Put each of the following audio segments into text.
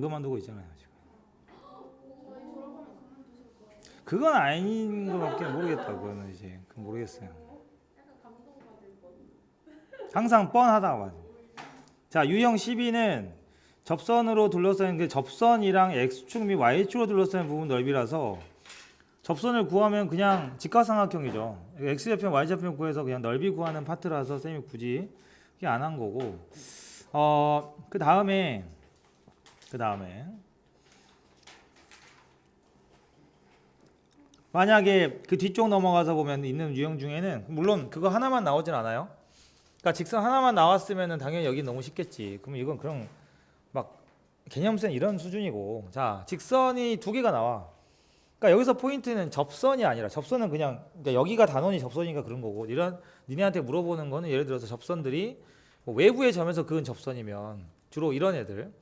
그만두고 있잖아요 지금. 그건 아닌 것밖에 모르겠다. 그거는 이제 모르겠어요. 항상 뻔하다고 봐요. 자, 유형 12는 접선으로 둘러싸인 그 접선이랑 x축 및 y축으로 둘러싸인 부분 넓이라서 접선을 구하면 그냥 직각삼각형이죠. x좌표, y좌표 구해서 그냥 넓이 구하는 파트라서 쌤이 굳이 안 한 거고. 그 다음에 만약에 그 뒤쪽 넘어가서 보면 있는 유형 중에는 물론 그거 하나만 나오진 않아요. 그러니까 직선 하나만 나왔으면은 당연히 여기 너무 쉽겠지. 그러면 이건 그냥 막 개념센 이런 수준이고. 자, 직선이 두 개가 나와. 그러니까 여기서 포인트는 접선이 아니라 접선은 그냥 그러니까 여기가 단원이 접선이니까 그런 거고. 이런 니네한테 물어보는 거는 예를 들어서 접선들이 뭐 외부의 점에서 그은 접선이면 주로 이런 애들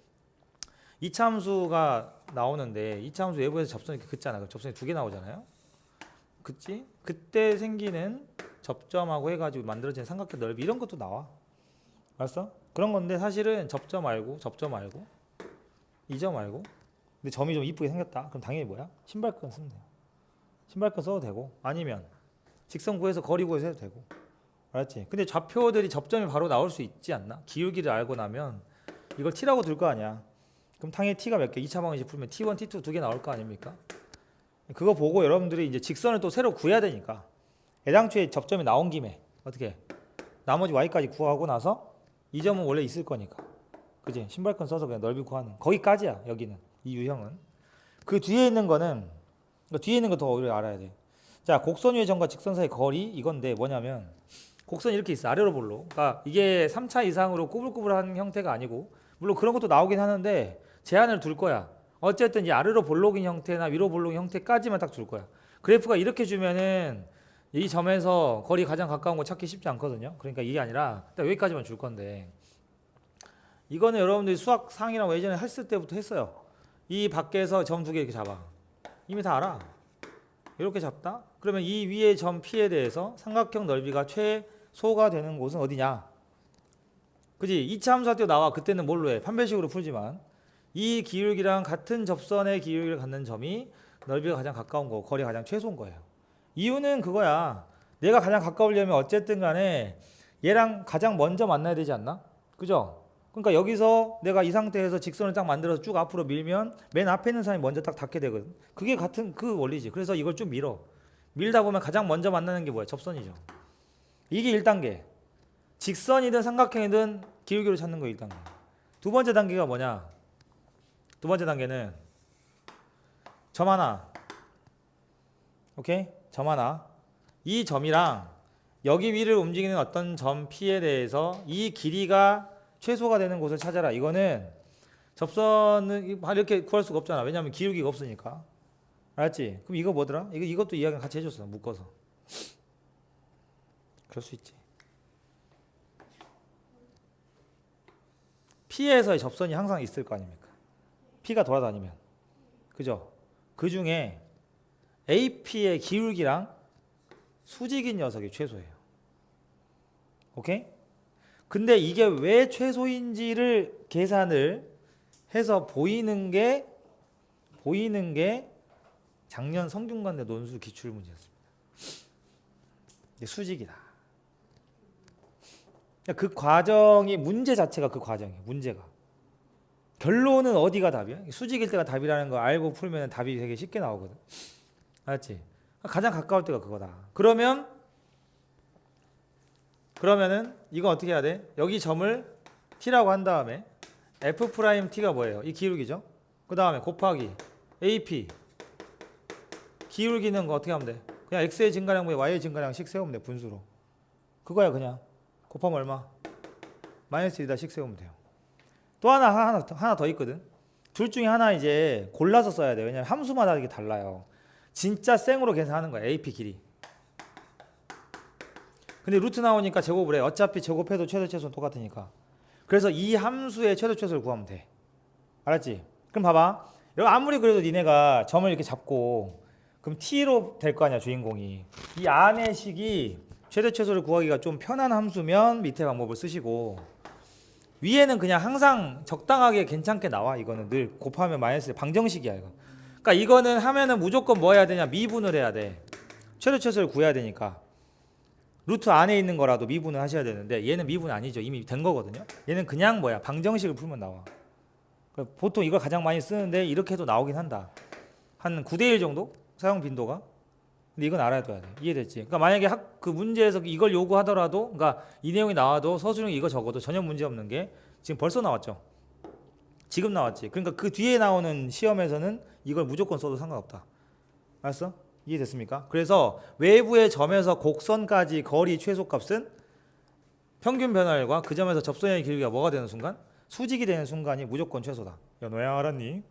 이차함수가 나오는데 이차함수 외부에서 접선이 긋잖아. 그럼 접선이 두 개 나오잖아요. 그치? 그때 생기는 접점하고 해가지고 만들어진 삼각형 넓이 이런 것도 나와. 알았어? 그런 건데 사실은 접점 알고 이 점 알고 근데 점이 좀 이쁘게 생겼다. 그럼 당연히 뭐야? 신발끈 쓰면 돼요. 신발끈 써도 되고 아니면 직선 구해서 거리 구해서 해도 되고. 알았지? 근데 좌표들이 접점이 바로 나올 수 있지 않나? 기울기를 알고 나면 이걸 t라고 둘 거 아니야. 그럼 당연히 t가 몇 개? 2차 방정식 풀면 t1, t2 두 개 나올 거 아닙니까? 그거 보고 여러분들이 이제 직선을 또 새로 구해야 되니까 애당초에 접점이 나온 김에 어떻게 나머지 y까지 구하고 나서 이 점은 원래 있을 거니까 그지? 신발끈 써서 그냥 넓이 구하는 거기까지야. 여기는 이 유형은. 그 뒤에 있는 거는 뒤에 있는 거 더 우리가 알아야 돼. 자, 곡선 위의 점과 직선 사이 거리 이건데 뭐냐면 곡선이 이렇게 있어. 아래로 볼로. 그러니까 이게 3차 이상으로 꾸불꾸불한 형태가 아니고 물론 그런 것도 나오긴 하는데 제한을 둘 거야. 어쨌든 이 아래로 볼록인 형태나 위로 볼록인 형태까지만 딱 줄 거야. 그래프가 이렇게 주면은 이 점에서 거리 가장 가까운 거 찾기 쉽지 않거든요. 그러니까 이게 아니라 딱 여기까지만 줄 건데 이거는 여러분들이 수학 상이라고 예전에 했을 때부터 했어요. 이 밖에서 점 두 개 이렇게 잡아. 이미 다 알아. 이렇게 잡다. 그러면 이 위의 점 P에 대해서 삼각형 넓이가 최소가 되는 곳은 어디냐? 그지? 2차 함수할 때 나와. 그때는 뭘로 해? 판별식으로 풀지만 이 기울기랑 같은 접선의 기울기를 갖는 점이 넓이가 가장 가까운 거, 거리가 가장 최소인 거예요. 이유는 그거야. 내가 가장 가까우려면 어쨌든 간에 얘랑 가장 먼저 만나야 되지 않나? 그죠? 그러니까 여기서 내가 이 상태에서 직선을 딱 만들어서 쭉 앞으로 밀면 맨 앞에 있는 사람이 먼저 딱 닿게 되거든. 그게 같은 그 원리지. 그래서 이걸 좀 밀어. 밀다 보면 가장 먼저 만나는 게 뭐야? 접선이죠. 이게 1단계. 직선이든 삼각형이든 기울기를 찾는 거 1단계. 두 번째 단계가 뭐냐? 두 번째 단계는 점 하나. 오케이? 점 하나. 이 점이랑 여기 위를 움직이는 어떤 점 P에 대해서 이 길이가 최소가 되는 곳을 찾아라. 이거는 접선은 이렇게 구할 수가 없잖아. 왜냐하면 기울기가 없으니까. 알았지? 그럼 이거 뭐더라? 이것도 이야기 같이 해줬어. 묶어서. 그럴 수 있지. P에서의 접선이 항상 있을 거 아닙니까? P가 돌아다니면. 그죠? 그 중에 AP의 기울기랑 수직인 녀석이 최소예요. 오케이? 근데 이게 왜 최소인지를 계산을 해서 보이는 게 작년 성균관대 논술 기출 문제였습니다. 이게 수직이다. 그 과정이 문제 자체가 그 과정이에요. 문제가. 결론은 어디가 답이야? 수직일 때가 답이라는 거 알고 풀면 답이 되게 쉽게 나오거든. 알았지? 가장 가까울 때가 그거다. 그러면은 이건 어떻게 해야 돼? 여기 점을 t라고 한 다음에 f't가 뭐예요? 이 기울기죠. 그 다음에 곱하기 AP 기울기는 거 어떻게 하면 돼? 그냥 x의 증가량분의 y의 증가량씩 세우면 돼. 분수로. 그거야 그냥. 곱하면 얼마? 마이너스 1다 씩 세우면 돼요. 또 하나 더 있거든. 둘 중에 하나 이제 골라서 써야 돼. 왜냐면 함수마다 이게 달라요. 진짜 생으로 계산하는 거야. AP 길이. 근데 루트 나오니까 제곱을 해. 어차피 제곱해도 최소 최소는 똑같으니까. 그래서 이 함수의 최소 최소를 구하면 돼. 알았지? 그럼 봐봐. 여기 아무리 그래도 니네가 점을 이렇게 잡고 그럼 t로 될 거 아니야 주인공이. 이 안의 식이 최대 최소를 구하기가 좀 편한 함수면 밑에 방법을 쓰시고 위에는 그냥 항상 적당하게 괜찮게 나와. 이거는 늘 곱하면 마이너스 방정식이야 이거. 그러니까 이거는 하면은 무조건 뭐 해야 되냐? 미분을 해야 돼. 최대치수를 구해야 되니까. 루트 안에 있는 거라도 미분을 하셔야 되는데 얘는 미분 아니죠. 이미 된 거거든요. 얘는 그냥 뭐야? 방정식을 풀면 나와. 보통 이걸 가장 많이 쓰는데 이렇게 해도 나오긴 한다. 한 9대1 정도? 사용 빈도가. 근데 이건 알아둬야 돼. 이해됐지? 그러니까 만약에 그 문제에서 이걸 요구하더라도, 그러니까 이 내용이 나와도 서술형이 이거 적어도 전혀 문제 없는 게 지금 벌써 나왔죠. 지금 나왔지. 그러니까 그 뒤에 나오는 시험에서는 이걸 무조건 써도 상관없다. 알았어? 이해됐습니까? 그래서 외부의 점에서 곡선까지 거리 최소값은 평균 변화율과 그 점에서 접선의 길이가 뭐가 되는 순간? 수직이 되는 순간이 무조건 최소다. 야, 너야 알았니?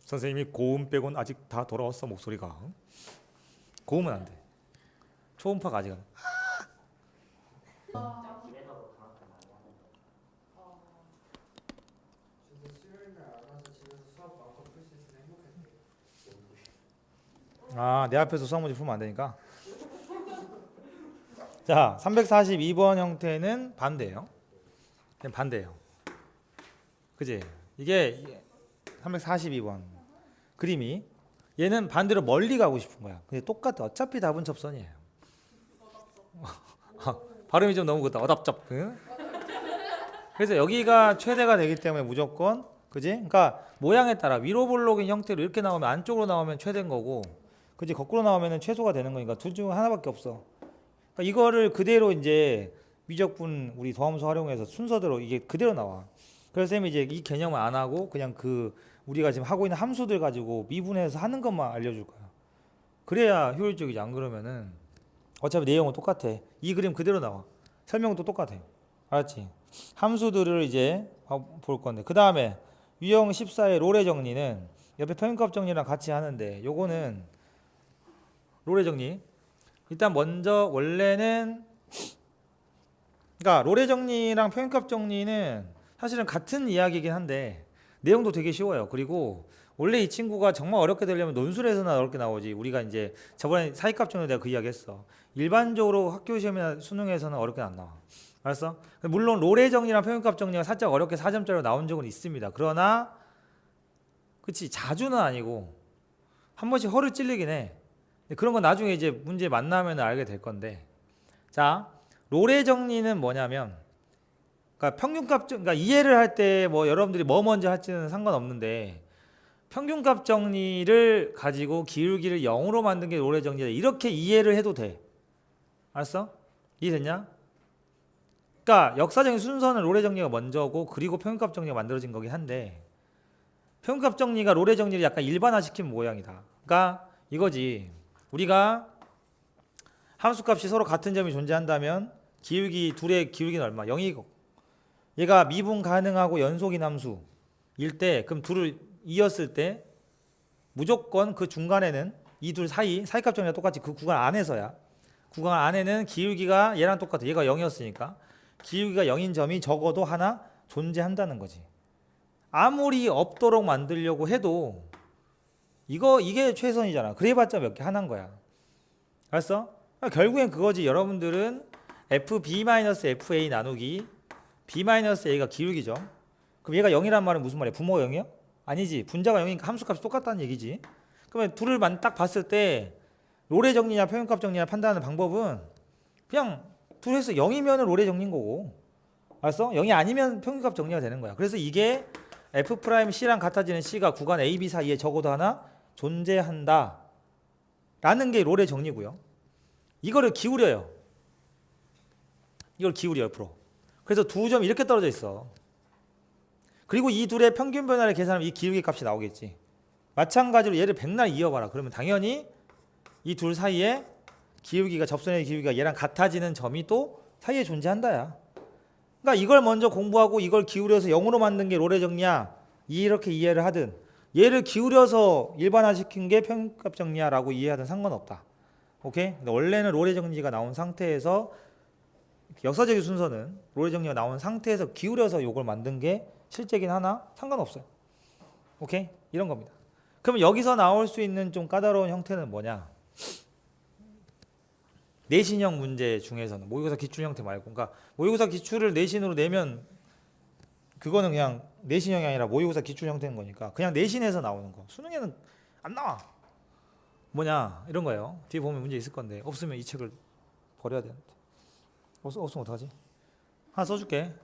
선생님이 고음 빼곤 아직 다 돌아왔어 목소리가. 고음은 안 돼. 초음파가 아직 안 돼. 아, 내 앞에서 수학 문제 풀면 안 되니까. 자, 342번 형태는 반대예요. 그냥 반대예요. 그지? 이게 342번 그림이 얘는 반대로 멀리 가고 싶은 거야. 근데 똑같아. 어차피 답은 접선이에요. 발음이 좀 너무 그렇다. 어답접. 응? 그래서 여기가 최대가 되기 때문에 무조건, 그지? 그러니까 모양에 따라 위로 볼록인 형태로 이렇게 나오면 안쪽으로 나오면 최대인 거고, 그지? 거꾸로 나오면 최소가 되는 거니까 둘 중 하나밖에 없어. 그러니까 이거를 그대로 이제 미적분 우리 도함수 활용해서 순서대로 이게 그대로 나와. 그래서 쌤이 이제 이 개념을 안 하고 그냥 그 우리가 지금 하고 있는 함수들 가지고 미분해서 하는 것만 알려줄 거야. 그래야 효율적이지. 안 그러면은 어차피 내용은 똑같아. 이 그림 그대로 나와. 설명도 똑같아. 알았지? 함수들을 이제 볼 건데, 그 다음에 유형 14의 롤의 정리는 옆에 평균값 정리랑 같이 하는데, 요거는 롤의 정리. 일단 먼저 원래는, 그러니까 롤의 정리랑 평균값 정리는 사실은 같은 이야기이긴 한데 내용도 되게 쉬워요. 그리고 원래 이 친구가 정말 어렵게 되려면 논술에서나 어렵게 나오지. 우리가 이제 저번에 사이값 정리 내가 그 이야기 했어. 일반적으로 학교 시험이나 수능에서는 어렵게 안 나와. 알았어? 물론 롤의 정리랑 평균값 정리가 살짝 어렵게 4점짜리로 나온 적은 있습니다. 그러나 그치, 자주는 아니고 한 번씩 허를 찔리긴 해. 근데 그런 건 나중에 이제 문제 만나면 알게 될 건데, 자, 롤의 정리는 뭐냐면, 그러니까 평균값, 그러니까 이해를 할 때 뭐 여러분들이 뭐 먼저 할지는 상관없는데, 평균값 정리를 가지고 기울기를 0으로 만든 게 롤의 정리다. 이렇게 이해를 해도 돼. 알았어? 이해됐냐? 그러니까 역사적인 순서는 롤의 정리가 먼저고, 그리고 평균값 정리가 만들어진 거긴 한데, 평균값 정리가 롤의 정리를 약간 일반화시킨 모양이다. 그러니까 이거지. 우리가 함수값이 서로 같은 점이 존재한다면 기울기 둘의 기울기는 얼마? 0이고, 얘가 미분 가능하고 연속인 함수일 때, 그럼 둘을 이었을 때 무조건 그 중간에는 이 둘 사이값 정리가 똑같이 그 구간 안에서야, 구간 안에는 기울기가 얘랑 똑같아. 얘가 0이었으니까 기울기가 0인 점이 적어도 하나 존재한다는 거지. 아무리 없도록 만들려고 해도 이게 최선이잖아. 그래봤자 몇 개 하나인 거야. 알았어? 결국엔 그거지. 여러분들은 FB-FA 나누기 B-A가 기울기죠. 그럼 얘가 0이란 말은 무슨 말이야? 부모가 0이야? 아니지. 분자가 0이니까 함수값이 똑같다는 얘기지. 그러면 둘을 딱 봤을 때 롤의 정리냐 평균값 정리냐 판단하는 방법은 그냥 둘에서 0이면 롤의 정리인 거고, 알았어? 0이 아니면 평균값 정리가 되는 거야. 그래서 이게 F'C랑 같아지는 C가 구간 A, B 사이에 적어도 하나 존재한다 라는 게 롤의 정리고요. 이거를 기울여요. 이걸 기울여 옆으로. 그래서 두 점이 이렇게 떨어져 있어. 그리고 이 둘의 평균 변화를 계산하면 이 기울기 값이 나오겠지. 마찬가지로 얘를 백날 이어봐라. 그러면 당연히 이 둘 사이에 기울기가, 접선의 기울기가 얘랑 같아지는 점이 또 사이에 존재한다야. 그러니까 이걸 먼저 공부하고 이걸 기울여서 0으로 만든 게 롤의 정리야, 이렇게 이해를 하든, 얘를 기울여서 일반화시킨 게 평균값 정리야 라고 이해하든 상관없다. 오케이? 근데 원래는 롤의 정리가 나온 상태에서, 역사적인 순서는 롤의 정리가 나온 상태에서 기울여서 이걸 만든 게 실제긴 하나 상관없어요. 오케이? 이런 겁니다. 그러면 여기서 나올 수 있는 좀 까다로운 형태는 뭐냐? 내신형 문제 중에서는 모의고사 기출 형태 말고, 그러니까 모의고사 기출을 내신으로 내면 그거는 그냥 내신형이 아니라 모의고사 기출 형태인 거니까 그냥 내신에서 나오는 거. 수능에는 안 나와. 뭐냐 이런 거예요. 뒤에 보면 문제 있을 건데 없으면 이 책을 버려야 되는데 없으면 어떡하지? 하나 써줄게.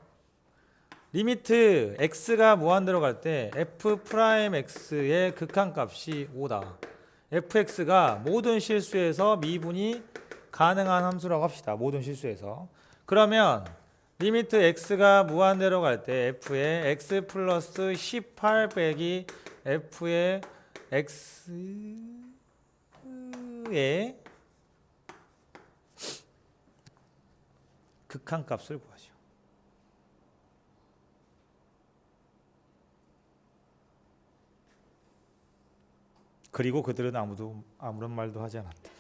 리미트 x가 무한대로 갈 때 f 프라임 x의 극한값이 5다. fx가 모든 실수에서 미분이 가능한 함수라고 합시다. 모든 실수에서. 그러면 리미트 x가 무한대로 갈 때 f의 x 플러스 18 빼기 f의 x의 극한값을 구하시오. 그리고 그들은 아무런 말도 하지 않았다.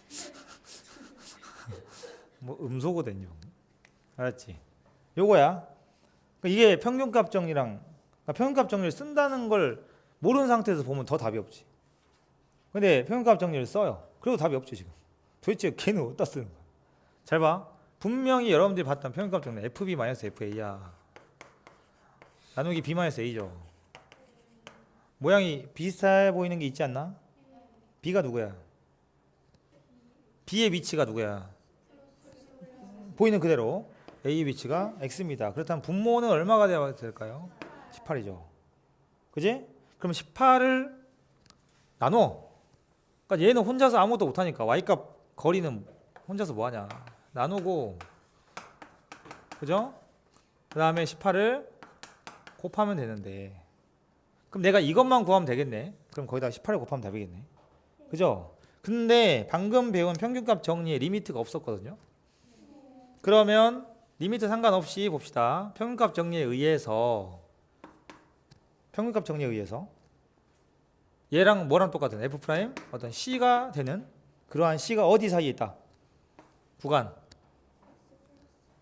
뭐 음소거든요. 알았지? 요거야. 그러니까 이게 평균값 정리랑, 그러니까 평균값 정리를 쓴다는 걸 모르는 상태에서 보면 더 답이 없지. 근데 평균값 정리를 써요. 그래도 답이 없죠 지금. 도대체 걔는 어디다 쓰는 거야? 잘 봐. 분명히 여러분들이 봤던 평균값 정리 FB-FA야. 나누기 B-A죠. 모양이 비슷해 보이는 게 있지 않나? B가 누구야? B의 위치가 누구야? 보이는 그대로 A의 위치가 X입니다. 그렇다면 분모는 얼마가 되어야 될까요? 18이죠. 그지? 그럼 18을 나눠. 그러니까 얘는 혼자서 아무것도 못하니까 Y값 거리는 혼자서 뭐하냐. 나누고, 그죠? 그 다음에 18을 곱하면 되는데, 그럼 내가 이것만 구하면 되겠네. 그럼 거기다 18을 곱하면 답이겠네. 그죠? 근데 방금 배운 평균값 정리에 리미트가 없었거든요. 그러면 리미트 상관없이 봅시다. 평균값 정리에 의해서 얘랑 뭐랑 똑같은 f 프라임 어떤 c가 되는 그러한 c가 어디 사이에 있다? 구간.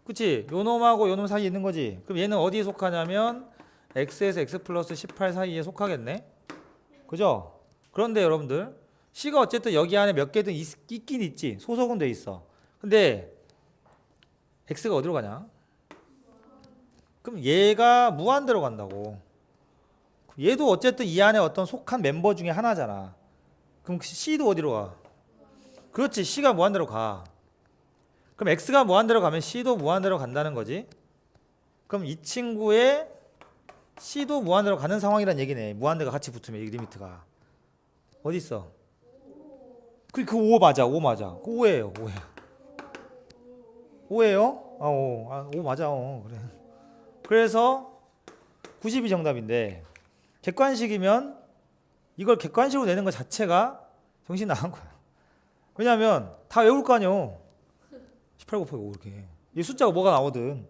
그치? 요 놈하고 요 놈 사이에 있는 거지. 그럼 얘는 어디에 속하냐면 x에서 x 플러스 18 사이에 속하겠네. 그죠? 그런데 여러분들 c가 어쨌든 여기 안에 몇 개든 있긴 있지. 소속은 돼 있어. 근데 x가 어디로 가냐? 그럼 얘가 무한대로 간다고. 얘도 어쨌든 이 안에 어떤 속한 멤버 중에 하나잖아. 그럼 c도 어디로 가? 그렇지. c가 무한대로 가. 그럼 x가 무한대로 가면 c도 무한대로 간다는 거지. 그럼 이 친구의 c도 무한대로 가는 상황이란 얘기네. 무한대가 같이 붙으면 이 리미트가 어디 있어? 그 5 맞아. 5 맞아. 그 5예요. 5예요? 5 맞아. 그래. 그래서 90이 정답인데 객관식이면 이걸 객관식으로 내는 것 자체가 정신 나간 거야. 왜냐하면 다 외울 거 아니요. 18 곱하기 5 이렇게. 이 숫자가 뭐가 나오든.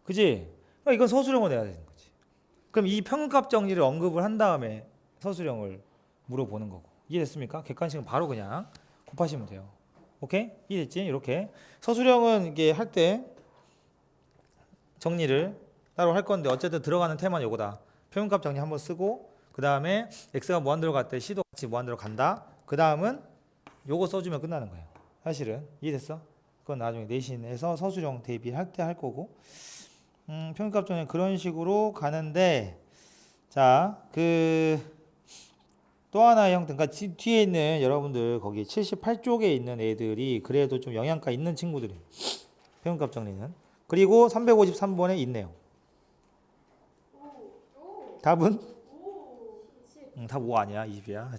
그지? 그러니까 이건 서술형으로 내야 되는 거지. 그럼 이 평균값 정리를 언급을 한 다음에 서술형을 물어보는 거고. 이해됐습니까? 객관식은 바로 그냥 곱하시면 돼요. 오케이? 이해됐지? 이렇게. 서술형은 이게 할 때 정리를 따로 할 건데 어쨌든 들어가는 테마는 요거다. 평균값 정리 한번 쓰고 그 다음에 x가 무한대로 갈 때 c도 같이 무한대로 간다. 그 다음은 요거 써주면 끝나는 거예요. 사실은 이해됐어? 그건 나중에 내신에서 서술형 대비할 때 할 거고 평균값 정리 그런 식으로 가는데 자 또 하나의 형태 그러니까 뒤에 있는 여러분들 거기 78쪽에 있는 애들이 그래도 좀 영양가 있는 친구들이에요. 평균값 정리는. 그리고 353번에 있네요. 답은? 답 5 아니야. 20이야.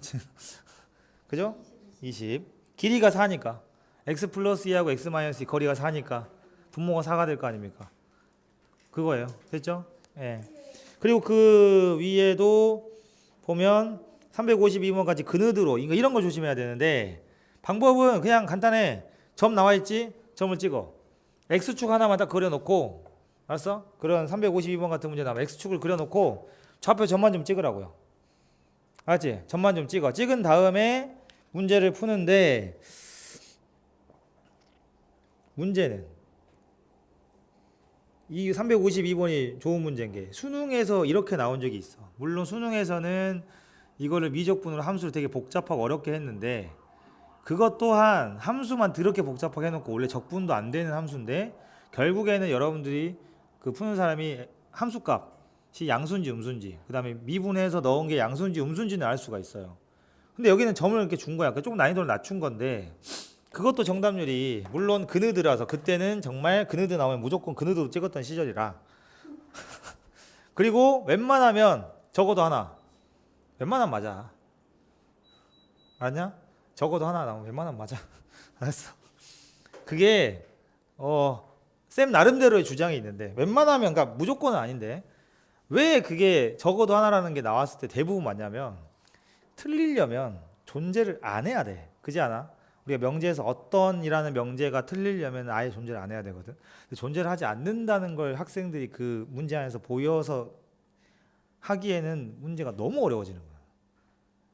그죠? 20. 길이가 4니까. x 플러스 2하고 x 마이너스 2 거리가 4니까 분모가 4가 될 거 아닙니까? 그거예요. 됐죠? 예. 그리고 그 위에도 보면 352번까지 그느드로 이런 거 조심해야 되는데 방법은 그냥 간단해. 점 나와 있지? 점을 찍어. x축 하나만 딱 그려놓고 알았어? 그런 352번 같은 문제 나오면 x축을 그려놓고 좌표 점만 좀 찍으라고요. 알았지? 점만 좀 찍어. 찍은 다음에 문제를 푸는데 문제는 이 352번이 좋은 문제인 게 수능에서 이렇게 나온 적이 있어. 물론 수능에서는 이거를 미적분으로 함수를 되게 복잡하고 어렵게 했는데 그것 또한 함수만 더럽게 복잡하게 해놓고 원래 적분도 안 되는 함수인데 결국에는 여러분들이 그 푸는 사람이 함수값이 양수인지 음수인지 그 다음에 미분해서 넣은 게 양수인지 음수인지는 알 수가 있어요. 근데 여기는 점을 이렇게 준 거야. 조금 난이도를 낮춘 건데 그것도 정답률이 물론 그느드라서 그때는 정말 그느드 나오면 무조건 그느드로 찍었던 시절이라 그리고 웬만하면 적어도 하나 웬만하면 맞아. 알았냐? 적어도 하나 나오면 웬만하면 맞아. 알았어. 그게 쌤 나름대로의 주장이 있는데 웬만하면 그러니까 무조건은 아닌데 왜 그게 적어도 하나라는 게 나왔을 때 대부분 맞냐면 틀리려면 존재를 안 해야 돼. 그지 않아? 우리가 명제에서 어떤이라는 명제가 틀리려면 아예 존재를 안 해야 되거든. 근데 존재를 하지 않는다는 걸 학생들이 그 문제 안에서 보여서 하기에는 문제가 너무 어려워지는 거야.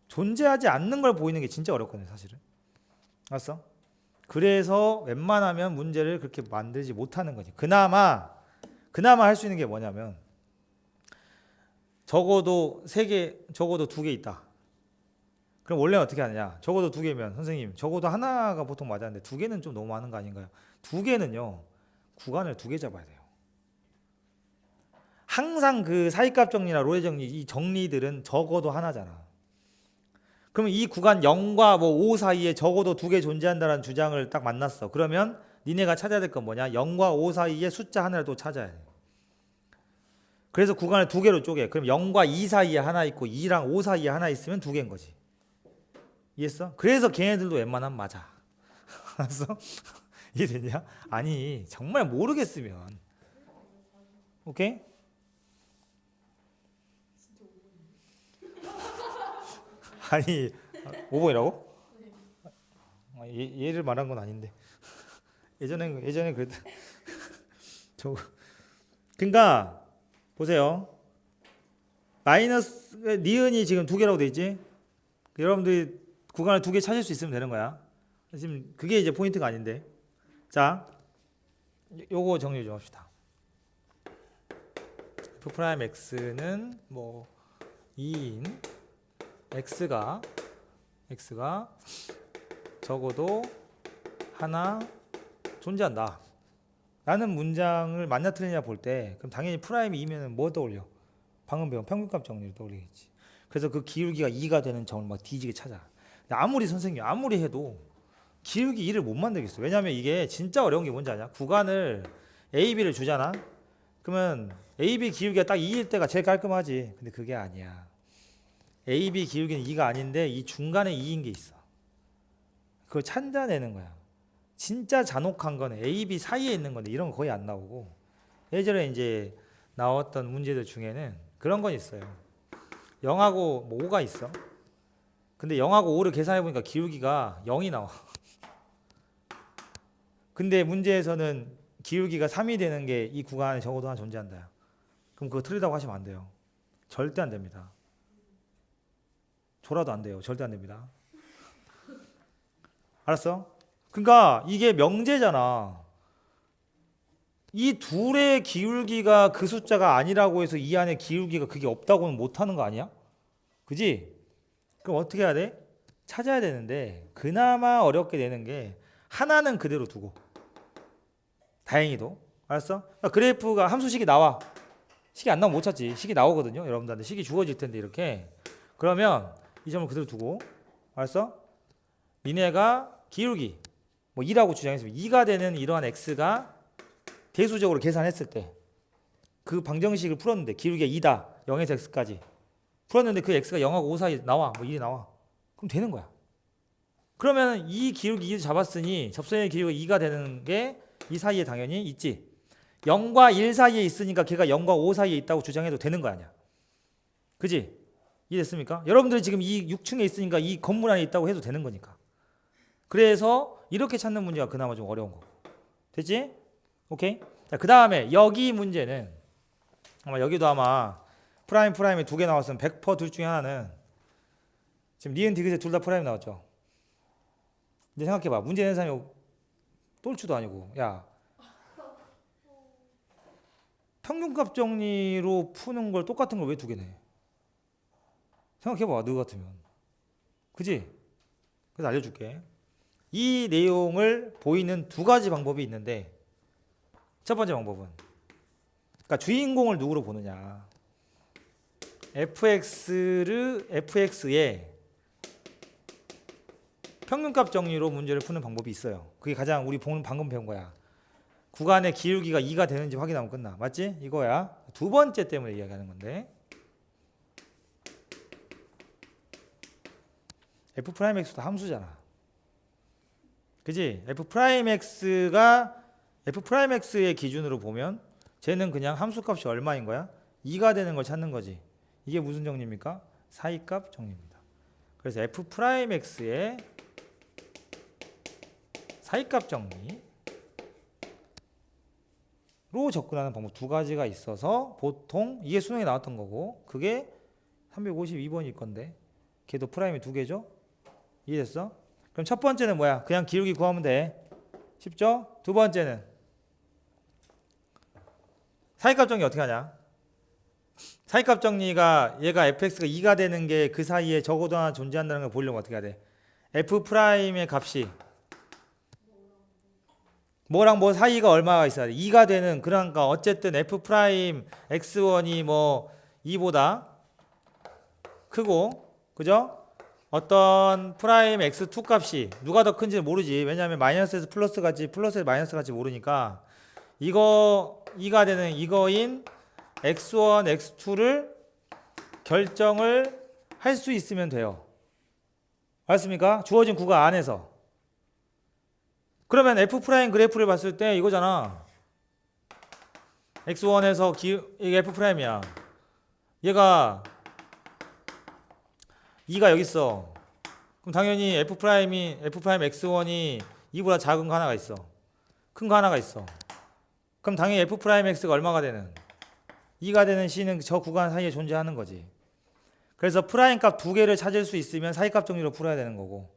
존재하지 않는 걸 보이는 게 진짜 어렵거든 사실은. 알았어? 그래서 웬만하면 문제를 그렇게 만들지 못하는 거지. 그나마 할 수 있는 게 뭐냐면 적어도 3개, 적어도 2개 있다. 그럼 원래는 어떻게 하느냐? 적어도 2개면 선생님 적어도 하나가 보통 맞았는데 2개는 좀 너무 많은 거 아닌가요? 2개는요 구간을 2개 잡아야 돼요. 항상 그 사이값 정리나 로레 정리 이 정리들은 적어도 하나잖아. 그러면 이 구간 0과 뭐 5 사이에 적어도 2개 존재한다는 주장을 딱 만났어. 그러면 니네가 찾아야 될 건 뭐냐? 0과 5 사이에 숫자 하나를 또 찾아야 돼. 그래서 구간을 2개로 쪼개. 그럼 0과 2 사이에 하나 있고 2랑 5 사이에 하나 있으면 2개인 거지. 이해했어? 그래서 걔네들도 웬만하면 맞아. 알았어? 이해됐냐? 아니 정말 모르겠으면 오케이? 아니 5번이라고? 얘를 말한 건 아닌데 예전에 그래도 저 그러니까 보세요. 마이너스 니은이 지금 2개라고 돼 있지? 여러분들이 구간을 2개 찾을 수 있으면 되는 거야. 지금 그게 이제 포인트가 아닌데. 자, 요거 정리 좀 합시다. f 프라임 x는 뭐 2인 x가 적어도 하나 존재한다 라는 문장을 맞냐 틀리냐 볼 때 그럼 당연히 프라임이 2면은 뭐 떠올려? 방금 배운 평균값 정리를 떠올리겠지. 그래서 그 기울기가 2가 되는 점을 막 뒤지게 찾아. 아무리 선생님 아무리 해도 기울기 2를 못 만들겠어. 왜냐하면 이게 진짜 어려운 게 뭔지 아냐? 구간을 A, B를 주잖아. 그러면 A, B 기울기가 딱 2일 때가 제일 깔끔하지. 근데 그게 아니야. A, B 기울기는 2가 아닌데 이 중간에 2인 게 있어. 그걸 찾아내는 거야. 진짜 잔혹한 거는 A, B 사이에 있는 건데 이런 거 거의 안 나오고 예전에 이제 나왔던 문제들 중에는 그런 건 있어요. 0하고 뭐 5가 있어. 근데 0하고 5를 계산해 보니까 기울기가 0이 나와. 근데 문제에서는 기울기가 3이 되는 게 이 구간에 적어도 하나 존재한다. 그럼 그거 틀리다고 하시면 안 돼요. 절대 안 됩니다. 줘라도 안 돼요. 절대 안 됩니다. 알았어? 그러니까 이게 명제잖아. 이 둘의 기울기가 그 숫자가 아니라고 해서 이 안에 기울기가 그게 없다고는 못하는 거 아니야? 그지? 그럼 어떻게 해야 돼? 찾아야 되는데 그나마 어렵게 되는 게 하나는 그대로 두고 다행히도 알았어? 그러니까 그래프가 함수식이 나와. 식이 안 나오면 못 찾지. 식이 나오거든요. 여러분들한테 식이 주어질 텐데 이렇게 그러면 이 점을 그대로 두고 알았어? 니네가 기울기 뭐 2라고 주장했으면 2가 되는 이러한 x가 대수적으로 계산했을 때 그 방정식을 풀었는데 기울기가 2다 0에서 x까지 풀었는데 그 x가 0하고 5 사이 나와 뭐 1이 나와 그럼 되는 거야. 그러면 이 기울기 2를 잡았으니 접선의 기울기가 2가 되는 게 이 사이에 당연히 있지. 0과 1 사이에 있으니까 걔가 0과 5 사이에 있다고 주장해도 되는 거 아니야. 그지? 이해됐습니까? 여러분들이 지금 이 6층에 있으니까 이 건물 안에 있다고 해도 되는 거니까. 그래서 이렇게 찾는 문제가 그나마 좀 어려운 거. 됐지? 오케이? 자, 그 다음에 여기 문제는 아마 여기도 아마 프라임이 2개 나왔으면 100% 둘 중에 하나는 지금 니은 디귿에 둘 다 프라임 나왔죠. 근데 생각해봐. 문제 내는 사람이 똘추도 아니고 야 평균값 정리로 푸는 걸 똑같은 걸 왜 2개 내? 생각해봐. 너 같으면. 그지? 그래서 알려줄게. 이 내용을 보이는 두 가지 방법이 있는데 첫 번째 방법은 그러니까 주인공을 누구로 보느냐. fx의 평균값 정리로 문제를 푸는 방법이 있어요. 그게 가장 우리 방금 배운 거야. 구간의 기울기가 2가 되는지 확인하면 끝나. 맞지? 이거야. 두 번째 때문에 이야기하는 건데 f'x도 함수잖아. 그지? f'x의 기준으로 보면 쟤는 그냥 함수값이 얼마인 거야? 2가 되는 걸 찾는 거지. 이게 무슨 정리입니까? 사이값 정리입니다. 그래서 f'x의 사이값 정리로 접근하는 방법 두 가지가 있어서 보통 이게 수능에 나왔던 거고 그게 352번일 건데 걔도 프라임이 두 개죠? 이해됐어? 그럼 첫 번째는 뭐야? 그냥 기울기 구하면 돼. 쉽죠? 두 번째는 사이값 정리 어떻게 하냐? 사이값 정리가 얘가 fx가 2가 되는 게 그 사이에 적어도 하나 존재한다는 걸 보려면 어떻게 해야 돼? f'의 값이 뭐랑 뭐 사이가 얼마가 있어야 돼? 2가 되는 그러니까 어쨌든 f'x1이 뭐 2보다 크고 그죠? 어떤 프라임 x2 값이 누가 더 큰지 모르지. 왜냐하면 마이너스에서 플러스 같이 플러스에서 마이너스 같이 모르니까 이거 2가 되는 이거인 x1, x2를 결정을 할 수 있으면 돼요. 알았습니까? 주어진 구간 안에서. 그러면 f' 그래프를 봤을 때 이거잖아. x1에서 이게 f'이야. 얘가 2가 여기 있어. 그럼 당연히 f'x1이 2보다 작은 거 하나가 있어. 큰 거 하나가 있어. 그럼 당연히 f'x가 얼마가 되는? 2가 되는 c는 저 구간 사이에 존재하는 거지. 그래서 프라임 값 두 개를 찾을 수 있으면 사이값 정리로 풀어야 되는 거고.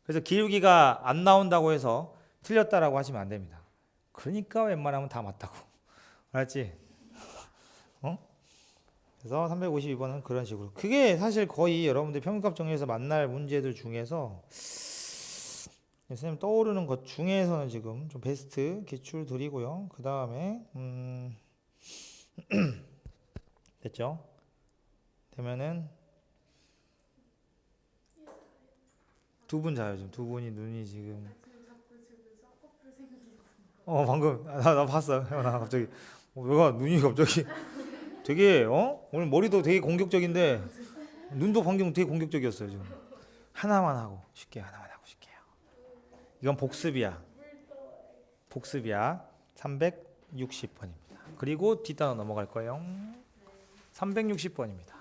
그래서 기울기가 안 나온다고 해서 틀렸다라고 하시면 안 됩니다. 그러니까 웬만하면 다 맞다고. 알았지? 어? 그래서 352번은 그런 식으로. 그게 사실 거의 여러분들 평균값 정리에서 만날 문제들 중에서 선생님 떠오르는 것 중에서는 지금 좀 베스트 기출 드리고요. 그 다음에 됐죠? 되면은 두 분 자요. 지금 두 분이 눈이 지금 방금 나 봤어. 나 갑자기 내가 눈이 갑자기 되게 오늘 머리도 되게 공격적인데 눈도 방금 되게 공격적이었어요. 지금 하나만 하고 쉽게요. 하나만 하고 쉽게요. 이건 복습이야. 360번입니다. 그리고 뒷단어 넘어갈 거예요. 360번입니다.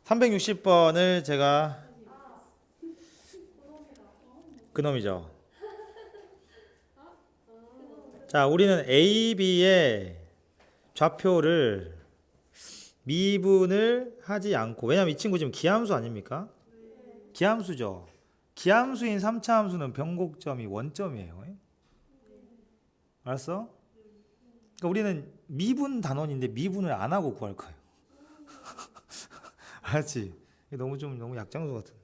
360번을 제가 그놈이죠. 자, 우리는 A, B의 좌표를 미분을 하지 않고, 왜냐면 이 친구 지금 기함수 아닙니까? 기함수죠. 기함수인 3차 함수는 변곡점이 원점이에요. 알았어? 그러니까 우리는 미분 단원인데 미분을 안 하고 구할 거예요. 알았지? 너무 약장수 같은데.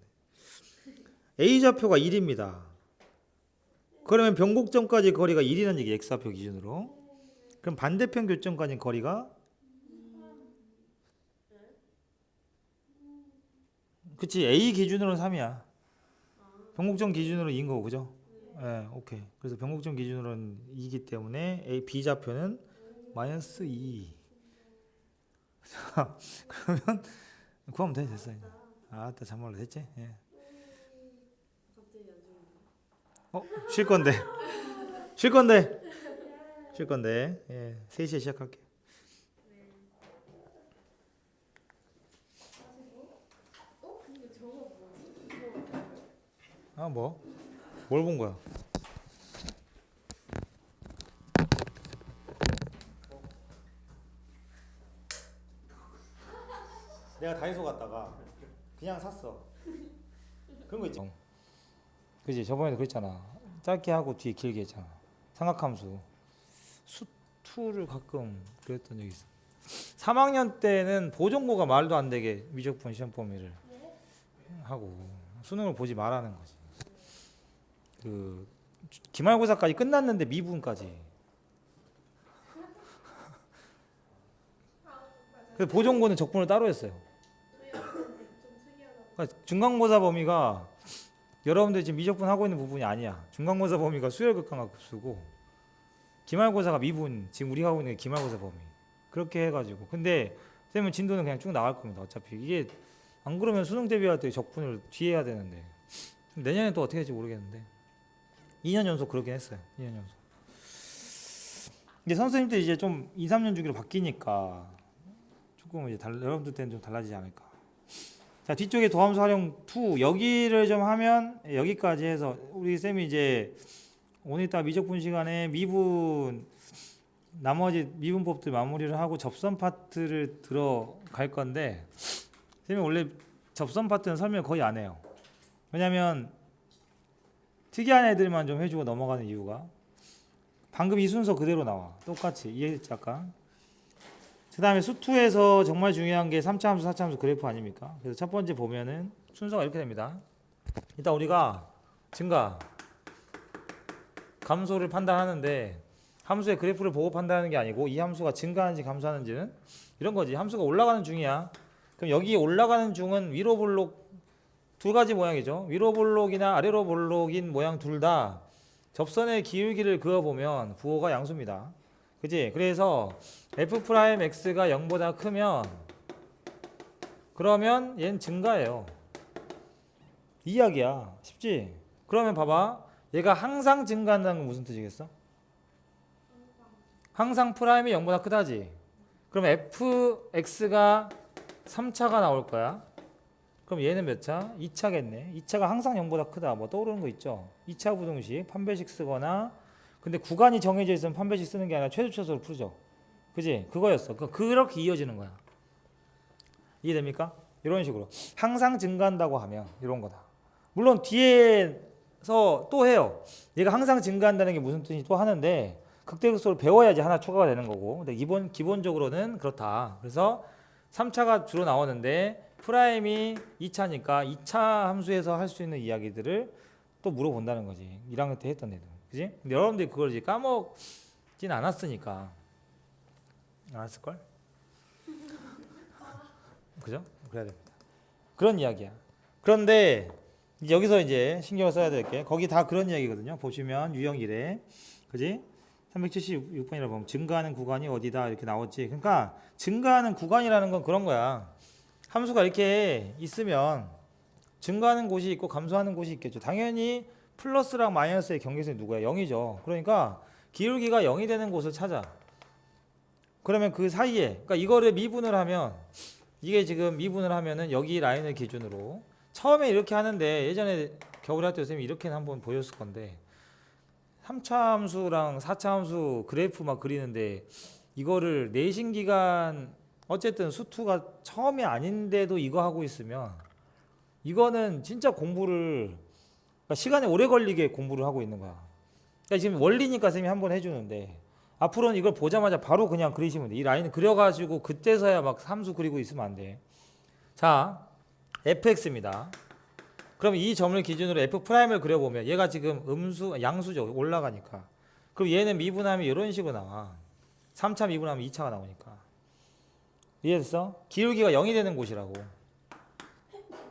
A 좌표가 1입니다. 그러면 변곡점까지 거리가 1이라는 얘기, X좌표 기준으로. 그럼 반대편 교점까지 거리가 그치, A 기준으로는 3이야. 변곡점 기준으로 2인 거고, 그죠? 네, 오케이. 그래서 변곡점 기준으로는 2이기 때문에 A, B 좌표는 마이너스 2. 그러면 구하면 돼, 됐어. 이제. 또 참말로 됐지? 예. 쉴 건데. 쉴 건데. 쉴 건데. 예. 3시에 시작할게요. 뭐? 뭘 본 거야? 내가 다이소 갔다가 그냥 샀어. 그런 거 있지. 그지? 저번에도 그랬잖아. 짧게 하고 뒤에 길게 했잖아. 삼각함수. 수2를 가끔 그랬던 적이 있어. 3학년 때는 보정고가 말도 안 되게 미적분 시험 범위를 하고 수능을 보지 말라는 거지. 그 기말고사까지 끝났는데 미분까지. 그래서 보정고는 적분을 따로 했어요. 그러니까 중간고사 범위가 여러분들 지금 미적분 하고 있는 부분이 아니야. 중간고사 범위가 수열극강학급수고 기말고사가 미분, 지금 우리가 하고 있는 게 기말고사 범위. 그렇게 해가지고. 근데 쌤은 진도는 그냥 쭉 나갈 겁니다. 어차피 이게 안 그러면 수능 대비할 때 적분을 뒤에 해야 되는데 내년에 또 어떻게 할지 모르겠는데 2년 연속 그러긴 했어요. 2년 연속. 근데 선생님들 이제 좀 2, 3년 주기로 바뀌니까 조금 이제 여러분들 때는 좀 달라지지 않을까. 자, 뒤쪽에 도함수 활용 2 여기를 좀 하면 여기까지 해서 우리 쌤이 이제 오늘따라 미적분 시간에 미분 나머지 미분법들 마무리를 하고 접선 파트를 들어갈 건데 쌤이 원래 접선 파트는 설명 거의 안 해요. 왜냐면 특이한 애들만 좀 해주고 넘어가는 이유가 방금 이 순서 그대로 나와. 똑같이 이해했지 아까? 그 다음에 수2에서 정말 중요한 게 3차 함수, 4차 함수 그래프 아닙니까? 그래서 첫 번째 보면은 순서가 이렇게 됩니다. 일단 우리가 증가 감소를 판단하는데 함수의 그래프를 보고 판단하는 게 아니고 이 함수가 증가하는지 감소하는지는 이런 거지. 함수가 올라가는 중이야. 그럼 여기 올라가는 중은 위로 볼록 두 가지 모양이죠. 위로 볼록이나 아래로 볼록인 모양 둘 다 접선의 기울기를 그어보면 부호가 양수입니다. 그지? 그래서 f'x가 0보다 크면 그러면 얘는 증가예요. 이 이야기야. 쉽지? 그러면 봐봐. 얘가 항상 증가한다는 건 무슨 뜻이겠어? 항상 프라임이 0보다 크다지. 그럼 fx가 3차가 나올 거야. 그럼 얘는 몇 차? 2차겠네. 2차가 항상 0보다 크다. 뭐 떠오르는 거 있죠. 2차 부등식 판별식 쓰거나 근데 구간이 정해져 있으면 판별식 쓰는 게 아니라 최소차수로 풀죠. 그지? 그거였어. 그렇게 이어지는 거야. 이해됩니까? 이런 식으로 항상 증가한다고 하면 이런 거다. 물론 뒤에서 또 해요. 얘가 항상 증가한다는 게 무슨 뜻인지 또 하는데 극대극소를 배워야지 하나 추가가 되는 거고. 근데 기본적으로는 그렇다. 그래서 3차가 주로 나오는데 프라임이 2차니까 2차 함수에서 할 수 있는 이야기들을 또 물어본다는 거지. 1학년 때 했던 애들. 그지? 근데 여러분들이 그걸 이제 까먹진 않았으니까. 알았을걸? 그죠? 그래야 됩니다. 그런 이야기야. 그런데 여기서 이제 신경을 써야 될 게 거기 다 그런 이야기거든요. 보시면 유형 1에 그지? 376번이라 보면 증가하는 구간이 어디다 이렇게 나왔지. 그러니까 증가하는 구간이라는 건 그런 거야. 함수가 이렇게 있으면 증가하는 곳이 있고 감소하는 곳이 있겠죠. 당연히 플러스랑 마이너스의 경계선이 누구야? 0이죠. 그러니까 기울기가 0이 되는 곳을 찾아. 그러면 그 사이에 그러니까 이거를 미분을 하면 이게 지금 미분을 하면은 여기 라인을 기준으로 처음에 이렇게 하는데 예전에 겨울에 할 때 선생님이 이렇게 한번 보였을 건데 3차 함수랑 4차 함수 그래프 막 그리는데 이거를 내신 기간 어쨌든 수2가 처음이 아닌데도 이거 하고 있으면 이거는 진짜 공부를 그러니까 시간이 오래 걸리게 공부를 하고 있는 거야. 그러니까 지금 원리니까 선생님이 한번 해주는데 앞으로는 이걸 보자마자 바로 그냥 그리시면 돼. 이 라인을 그려가지고 그때서야 막 함수 그리고 있으면 안 돼. 자, fx입니다. 그럼 이 점을 기준으로 f'을 그려보면 얘가 지금 양수죠. 올라가니까. 그럼 얘는 미분하면 이런 식으로 나와. 3차 미분하면 2차가 나오니까. 이해됐어? 기울기가 0이 되는 곳이라고.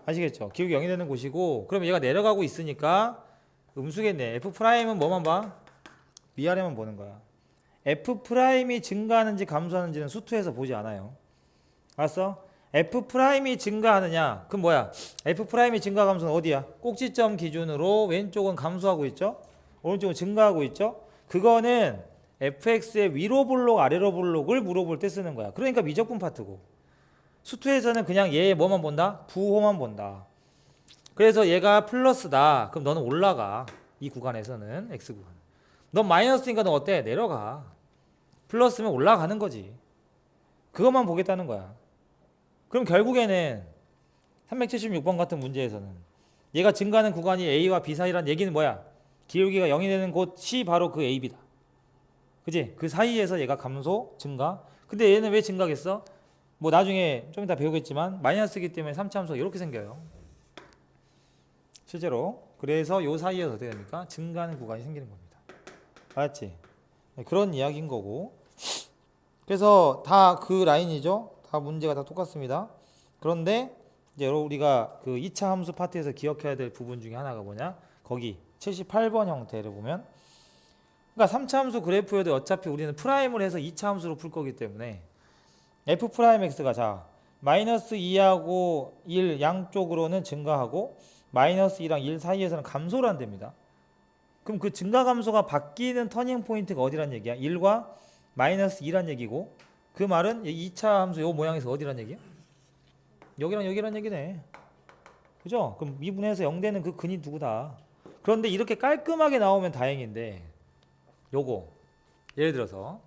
아시겠죠? 기울기 0이 되는 곳이고 그럼 얘가 내려가고 있으니까 음수겠네. f'은 뭐만 봐? 위아래만 보는 거야. f'이 증가하는지 감소하는지는 수2에서 보지 않아요. 알았어? f'이 증가하느냐? 그럼 뭐야? f'이 증가 감소는 어디야? 꼭지점 기준으로 왼쪽은 감소하고 있죠? 오른쪽은 증가하고 있죠? 그거는 fx의 위로 볼록 아래로 볼록을 물어볼 때 쓰는 거야. 그러니까 미적분 파트고 수2에서는 그냥 얘 뭐만 본다? 부호만 본다. 그래서 얘가 플러스다. 그럼 너는 올라가. 이 구간에서는 x구간. 넌 마이너스니까 너 어때? 내려가. 플러스면 올라가는 거지. 그것만 보겠다는 거야. 그럼 결국에는 376번 같은 문제에서는 얘가 증가하는 구간이 A와 B 사이란 얘기는 뭐야? 기울기가 0이 되는 곳이 바로 그 AB다. 그지? 그 사이에서 얘가 감소, 증가. 근데 얘는 왜 증가하겠어? 뭐 나중에 좀 이따 배우겠지만 마이너스이기 때문에 3차 함수가 이렇게 생겨요. 실제로. 그래서 요 사이에서 어떻게 됩니까? 증가하는 구간이 생기는 겁니다. 알았지? 네, 그런 이야기인 거고. 그래서 다 그 라인이죠. 다 문제가 다 똑같습니다. 그런데 이제 우리가 그 2차 함수 파트에서 기억해야 될 부분 중에 하나가 뭐냐? 거기 78번 형태를 보면, 그러니까 3차 함수 그래프여도 어차피 우리는 프라임을 해서 2차 함수로 풀 거기 때문에 f 프라임 x가 자 마이너스 2하고 1 양쪽으로는 증가하고 마이너스 2랑 1 사이에서는 감소를 한답니다. 그럼 그 증가 감소가 바뀌는 터닝 포인트가 어디란 얘기야? 1과 마이너스 2란 얘기고, 그 말은 2차 함수 요 모양에서 어디란 얘기야? 여기랑 여기란 얘기네. 그죠? 그럼 미분해서 0되는 그 근이 누구다. 그런데 이렇게 깔끔하게 나오면 다행인데, 요거 예를 들어서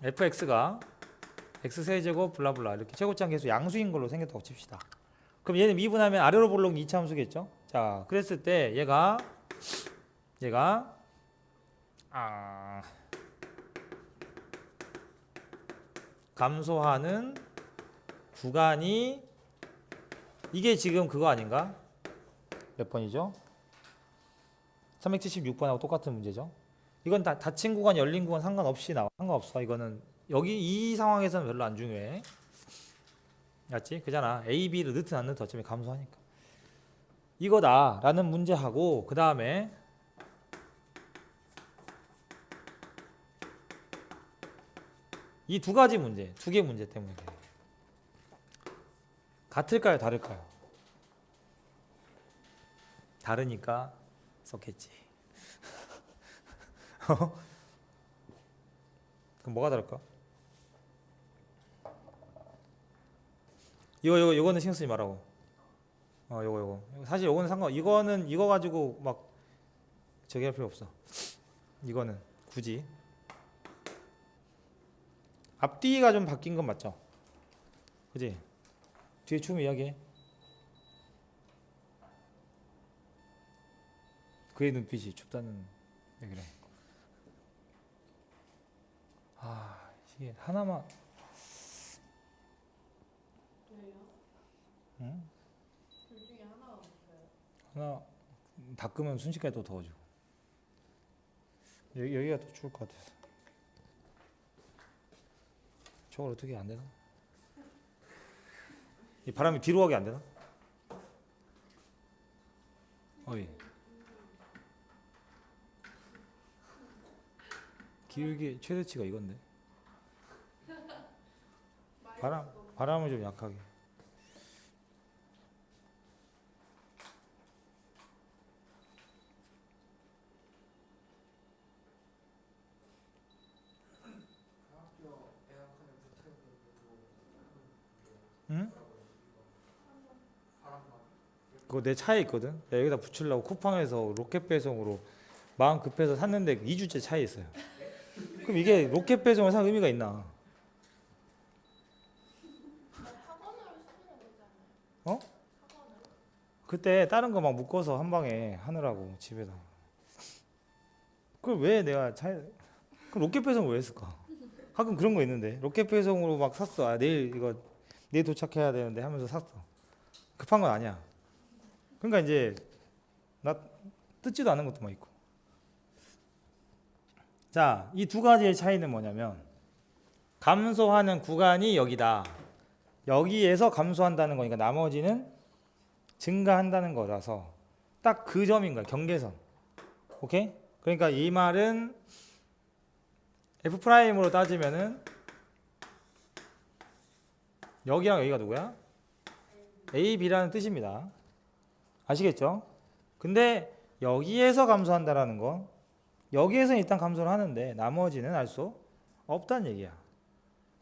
fx가 x세제곱 블라블라 이렇게 최고점 계수 양수인 걸로 생겼다고 칩시다. 그럼 얘는 미분하면 아래로 볼록은 2차 함수겠죠? 자, 그랬을 때 얘가 감소하는 구간이 이게 지금 그거 아닌가? 몇 번이죠? 376번하고 똑같은 문제죠. 이건 다 닫힌 구간, 열린 구간 상관없이 나와. 상관없어. 이거는 여기 이 상황에서는 별로 안 중요해. 맞지? 그잖아. A, B를 넣든 안 넣든 어차피 감소하니까. 이거다라는 문제하고, 그 다음에 이 두 가지 문제, 두 개 문제 때문에 같을까요? 다를까요? 다르니까 썼겠지. 그럼 뭐가 다를까? 이거는 신경 쓰지 말라고. 요거. 사실 요거는 이거는 이거 가지고 막 저기 할 필요 없어. 이거는 굳이 앞뒤가 좀 바뀐 건 맞죠? 그지? 뒤에 춤 이야기해. 그의 눈빛이 춥다는 얘기래. 이게 하나만. 응? 둘 중에 하나가 없어요. 하나 닦으면 순식간에 또 더워지고. 여기가 더 추울 것 같아서. 저걸 어떻게 안 되나? 이 바람이 뒤로 가게 안 되나? 어이. 기울기 최대치가 이건데. 바람을 좀 약하게. 응? 그거 내 차에 있거든. 내가 여기다 붙이려고 쿠팡에서 로켓 배송으로 마음 급해서 샀는데 2주째 차에 있어요. 그럼 이게 로켓 배송을 산 의미가 있나? 학원으로 사면 되잖아요. 어? 학원으로. 그때 다른 거 막 묶어서 한 방에 하느라고 집에다. 그걸 왜 내가 차에 그럼 로켓 배송 왜 했을까? 가끔 그런 거 있는데 로켓 배송으로 막 샀어. 내일 도착해야 되는데 하면서 샀어. 급한 건 아니야. 그러니까 이제 나 뜯지도 않은 것도 막 있고. 자, 이 두 가지의 차이는 뭐냐면 감소하는 구간이 여기다. 여기에서 감소한다는 거니까 나머지는 증가한다는 거라서 딱 그 점인 거야. 경계선. 오케이? 그러니까 이 말은 F 프라임으로 따지면은 여기랑 여기가 누구야? A, B라는 뜻입니다. 아시겠죠? 근데 여기에서 감소한다라는 건 여기에서는 일단 감소를 하는데 나머지는 알 수 없다는 얘기야.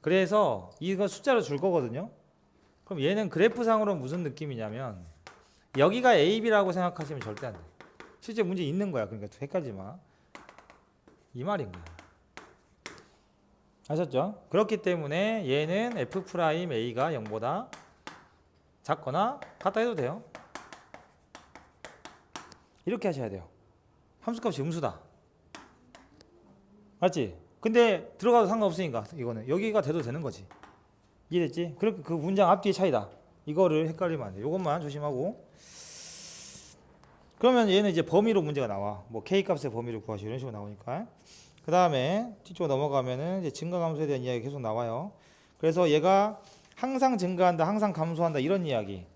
그래서 이거 숫자로 줄 거거든요. 그럼 얘는 그래프상으로 무슨 느낌이냐면 여기가 A, B라고 생각하시면 절대 안 돼. 실제 문제 있는 거야. 그러니까 헷갈리지 마. 이 말인 거야. 아셨죠? 그렇기 때문에 얘는 F 프라임 A가 0보다 작거나 같다 해도 돼요. 이렇게 하셔야 돼요. 함수값이 음수다. 맞지? 근데 들어가도 상관없으니까 이거는 여기가 돼도 되는 거지. 이해됐지? 그렇게 그 문장 앞뒤의 차이다. 이거를 헷갈리면 안 돼. 이것만 조심하고. 그러면 얘는 이제 범위로 문제가 나와. 뭐 k 값의 범위를 구하시오 이런 식으로 나오니까. 그 다음에 뒤쪽 넘어가면은 이제 증가감소에 대한 이야기 계속 나와요. 그래서 얘가 항상 증가한다, 항상 감소한다 이런 이야기.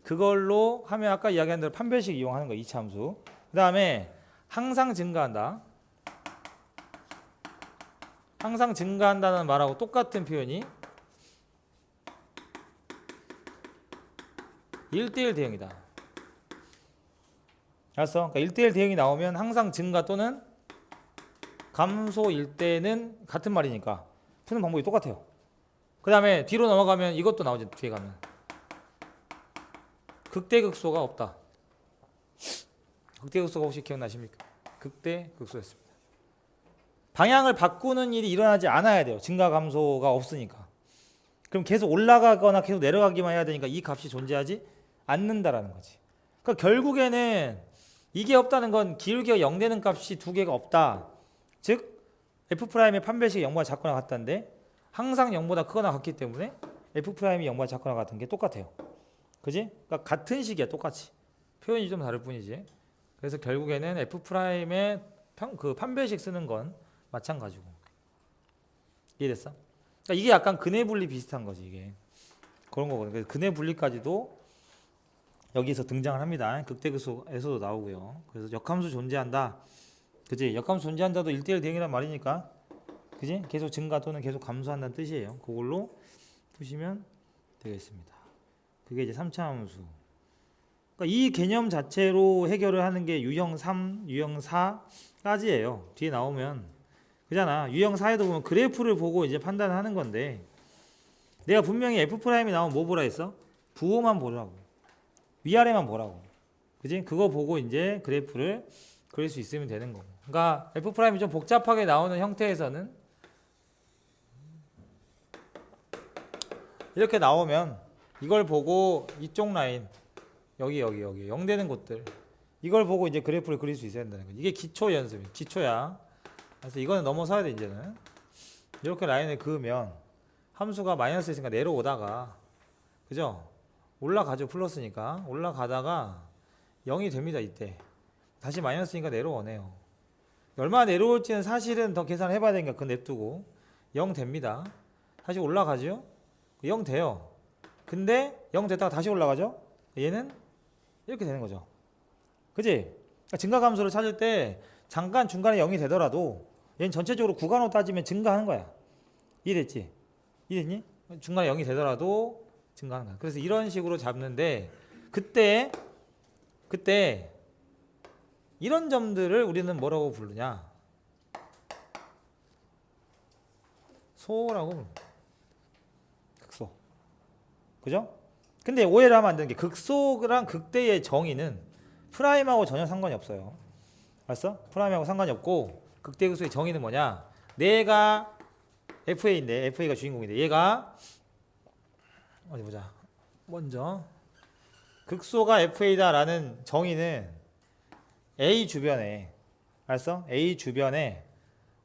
그걸로 하면 아까 이야기한 대로 판별식 이용하는 거 이차 함수. 그 다음에 항상 증가한다. 항상 증가한다는 말하고 똑같은 표현이 1대1 대응이다. 알았어? 그러니까 1대1 대응이 나오면 항상 증가 또는 감소일 때는 같은 말이니까 푸는 방법이 똑같아요. 그 다음에 뒤로 넘어가면 이것도 나오지. 뒤에 가면 극대극소가 없다. 극대극소가 혹시 기억나십니까? 극대극소였습니다. 방향을 바꾸는 일이 일어나지 않아야 돼요. 증가 감소가 없으니까. 그럼 계속 올라가거나 계속 내려가기만 해야 되니까 이 값이 존재하지 않는다라는 거지. 그러니까 결국에는 이게 없다는 건 기울기가 0 되는 값이 두 개가 없다. 즉 F'의 판별식이 0보다 작거나 같다는데 항상 0보다 크거나 같기 때문에 F'이 0보다 작거나 같은 게 똑같아요. 그지? 그러니까 같은 식이야. 똑같이. 표현이 좀 다를 뿐이지. 그래서 결국에는 F'의 그 판별식 쓰는 건 마찬가지고. 이해됐어? 그러니까 이게 약간 근해 분리 비슷한 거지. 이게 그런 거거든. 그래서 근해 분리까지도 여기서 등장을 합니다. 극대극소에서도 나오고요. 그래서 역함수 존재한다. 그지? 역함수 존재한다도 1대1 대응이란 말이니까. 그지? 계속 증가 또는 계속 감소한다는 뜻이에요. 그걸로 푸시면 되겠습니다. 그게 이제 3차 함수. 그러니까 이 개념 자체로 해결을 하는 게 유형 3, 유형 4까지예요. 뒤에 나오면 그잖아. 유형 4에도 보면 그래프를 보고 이제 판단을 하는 건데 내가 분명히 F'이 나오면 뭐 보라 했어? 부호만 보라고. 위아래만 보라고. 그지? 그거 보고 이제 그래프를 그릴 수 있으면 되는 거고. 그러니까 F'이 좀 복잡하게 나오는 형태에서는 이렇게 나오면 이걸 보고 이쪽 라인 여기 0 되는 곳들 이걸 보고 이제 그래프를 그릴 수 있어야 된다는 거지. 이게 기초 연습이야. 기초야. 그래서 이거는 넘어서야 돼. 이제는 이렇게 라인을 그으면 함수가 마이너스 있으니까 내려오다가 그죠? 올라가죠. 플러스니까 올라가다가 0이 됩니다. 이때 다시 마이너스니까 내려오네요. 얼마나 내려올지는 사실은 더 계산을 해봐야 되니까 그건 냅두고 0 됩니다. 다시 올라가죠. 0 돼요. 근데 0 됐다가 다시 올라가죠. 얘는 이렇게 되는 거죠. 그지? 그러니까 증가감소를 찾을 때 잠깐 중간에 0이 되더라도 얘는 전체적으로 구간으로 따지면 증가하는 거야. 이해됐지? 이해됐니? 중간에 0이 되더라도 증가하는 거야. 그래서 이런 식으로 잡는데 그때 이런 점들을 우리는 뭐라고 부르냐? 소라고 부릅니다. 극소. 그죠? 근데 오해를 하면 안 되는 게 극소랑 극대의 정의는 프라임하고 전혀 상관이 없어요. 알았어? 프라임하고 상관이 없고 극대 극소의 정의는 뭐냐? 내가 FA인데 FA가 주인공인데 얘가 어디 보자. 먼저 극소가 FA다라는 정의는 A 주변에 알았어? A 주변에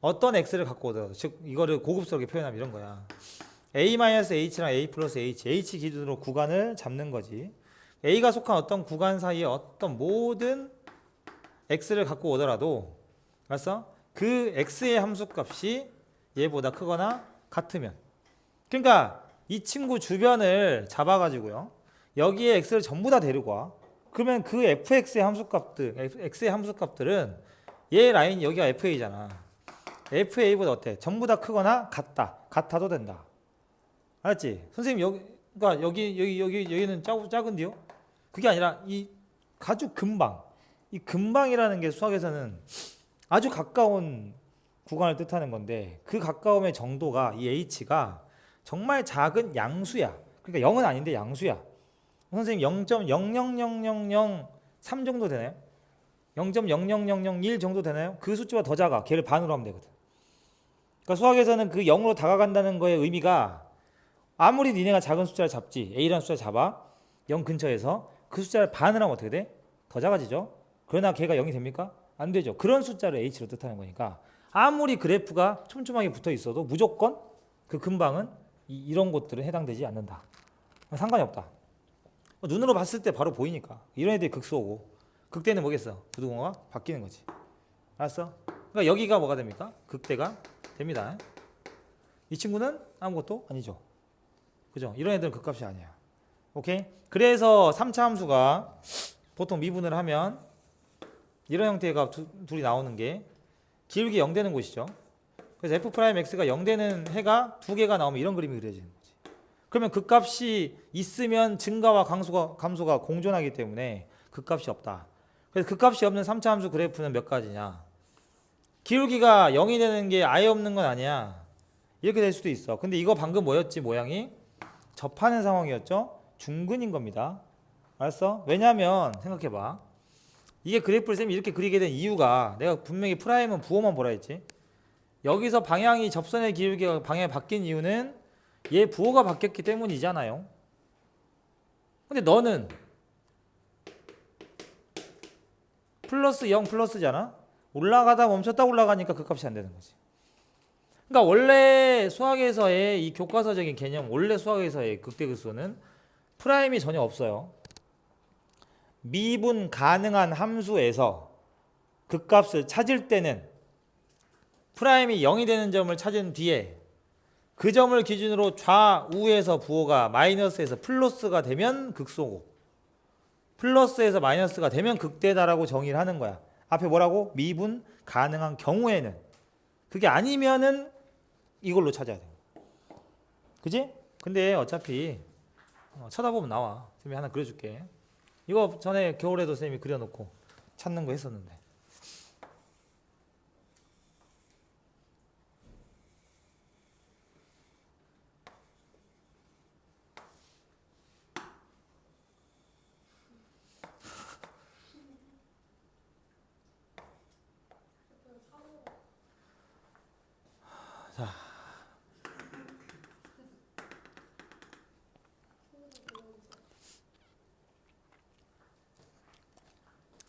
어떤 X를 갖고 오더라도 즉 이거를 고급스럽게 표현하면 이런 거야. A-H랑 A 플러스 H 기준으로 구간을 잡는 거지. A가 속한 어떤 구간 사이에 어떤 모든 X를 갖고 오더라도 알았어? 그 X의 함수값이 얘보다 크거나 같으면 그러니까 이 친구 주변을 잡아가지고요 여기에 X를 전부 다 데리고 와. 그러면 그 fx의 함수값들 x의 함수값들은 얘 라인 여기가 fa잖아. fa보다 어때? 전부 다 크거나 같아도 된다. 알았지? 선생님 그러니까 여기는 작은데요? 그게 아니라 이 아주 금방 이 금방이라는 게 수학에서는 아주 가까운 구간을 뜻하는 건데 그 가까움의 정도가 이 h가 정말 작은 양수야. 그러니까 0은 아닌데 양수야. 선생님 0.00003 정도 되나요? 0.00001 정도 되나요? 그 숫자가 더 작아. 걔를 반으로 하면 되거든. 그러니까 수학에서는 그 0으로 다가간다는 거의 의미가 아무리 니네가 작은 숫자를 잡지 A라는 숫자를 잡아 0 근처에서 그 숫자를 반을 하면 어떻게 돼? 더 작아지죠. 그러나 걔가 0이 됩니까? 안 되죠. 그런 숫자를 H로 뜻하는 거니까 아무리 그래프가 촘촘하게 붙어 있어도 무조건 그 근방은 이런 곳들은 해당되지 않는다. 상관이 없다. 눈으로 봤을 때 바로 보이니까. 이런 애들이 극소고 극대는 뭐겠어? 부등호가 바뀌는 거지. 알았어? 그러니까 여기가 뭐가 됩니까? 극대가 됩니다. 이 친구는 아무것도 아니죠. 그죠? 이런 애들은 극값이 아니야. 오케이? 그래서 3차 함수가 보통 미분을 하면 이런 형태가 둘이 나오는 게 기울기 0 되는 곳이죠. 그래서 f'x가 0 되는 해가 두 개가 나오면 이런 그림이 그려지는 거지. 그러면 극값이 있으면 증가와 감소가 공존하기 때문에 극값이 없다. 그래서 극값이 없는 3차 함수 그래프는 몇 가지냐? 기울기가 0이 되는 게 아예 없는 건 아니야. 이렇게 될 수도 있어. 근데 이거 방금 뭐였지? 모양이 접하는 상황이었죠? 중근인 겁니다. 알았어? 왜냐면 생각해봐. 이게 그래프를 쌤이 이렇게 그리게 된 이유가 내가 분명히 프라임은 부호만 보라 했지. 여기서 방향이 접선의 기울기가 방향이 바뀐 이유는 얘 부호가 바뀌었기 때문이잖아요. 근데 너는 플러스 0 플러스잖아. 올라가다 멈췄다 올라가니까 그 값이 안 되는 거지. 그러니까 원래 수학에서의 이 교과서적인 개념, 원래 수학에서의 극대극소는 프라임이 전혀 없어요. 미분 가능한 함수에서 극값을 찾을 때는 프라임이 0이 되는 점을 찾은 뒤에 그 점을 기준으로 좌우에서 부호가 마이너스에서 플러스가 되면 극소고 플러스에서 마이너스가 되면 극대다라고 정의를 하는 거야. 앞에 뭐라고? 미분 가능한 경우에는. 그게 아니면은 이걸로 찾아야 돼. 그지? 근데 어차피 쳐다보면 나와. 쌤이 하나 그려줄게. 이거 전에 겨울에도 쌤이 그려놓고 찾는 거 했었는데. 자,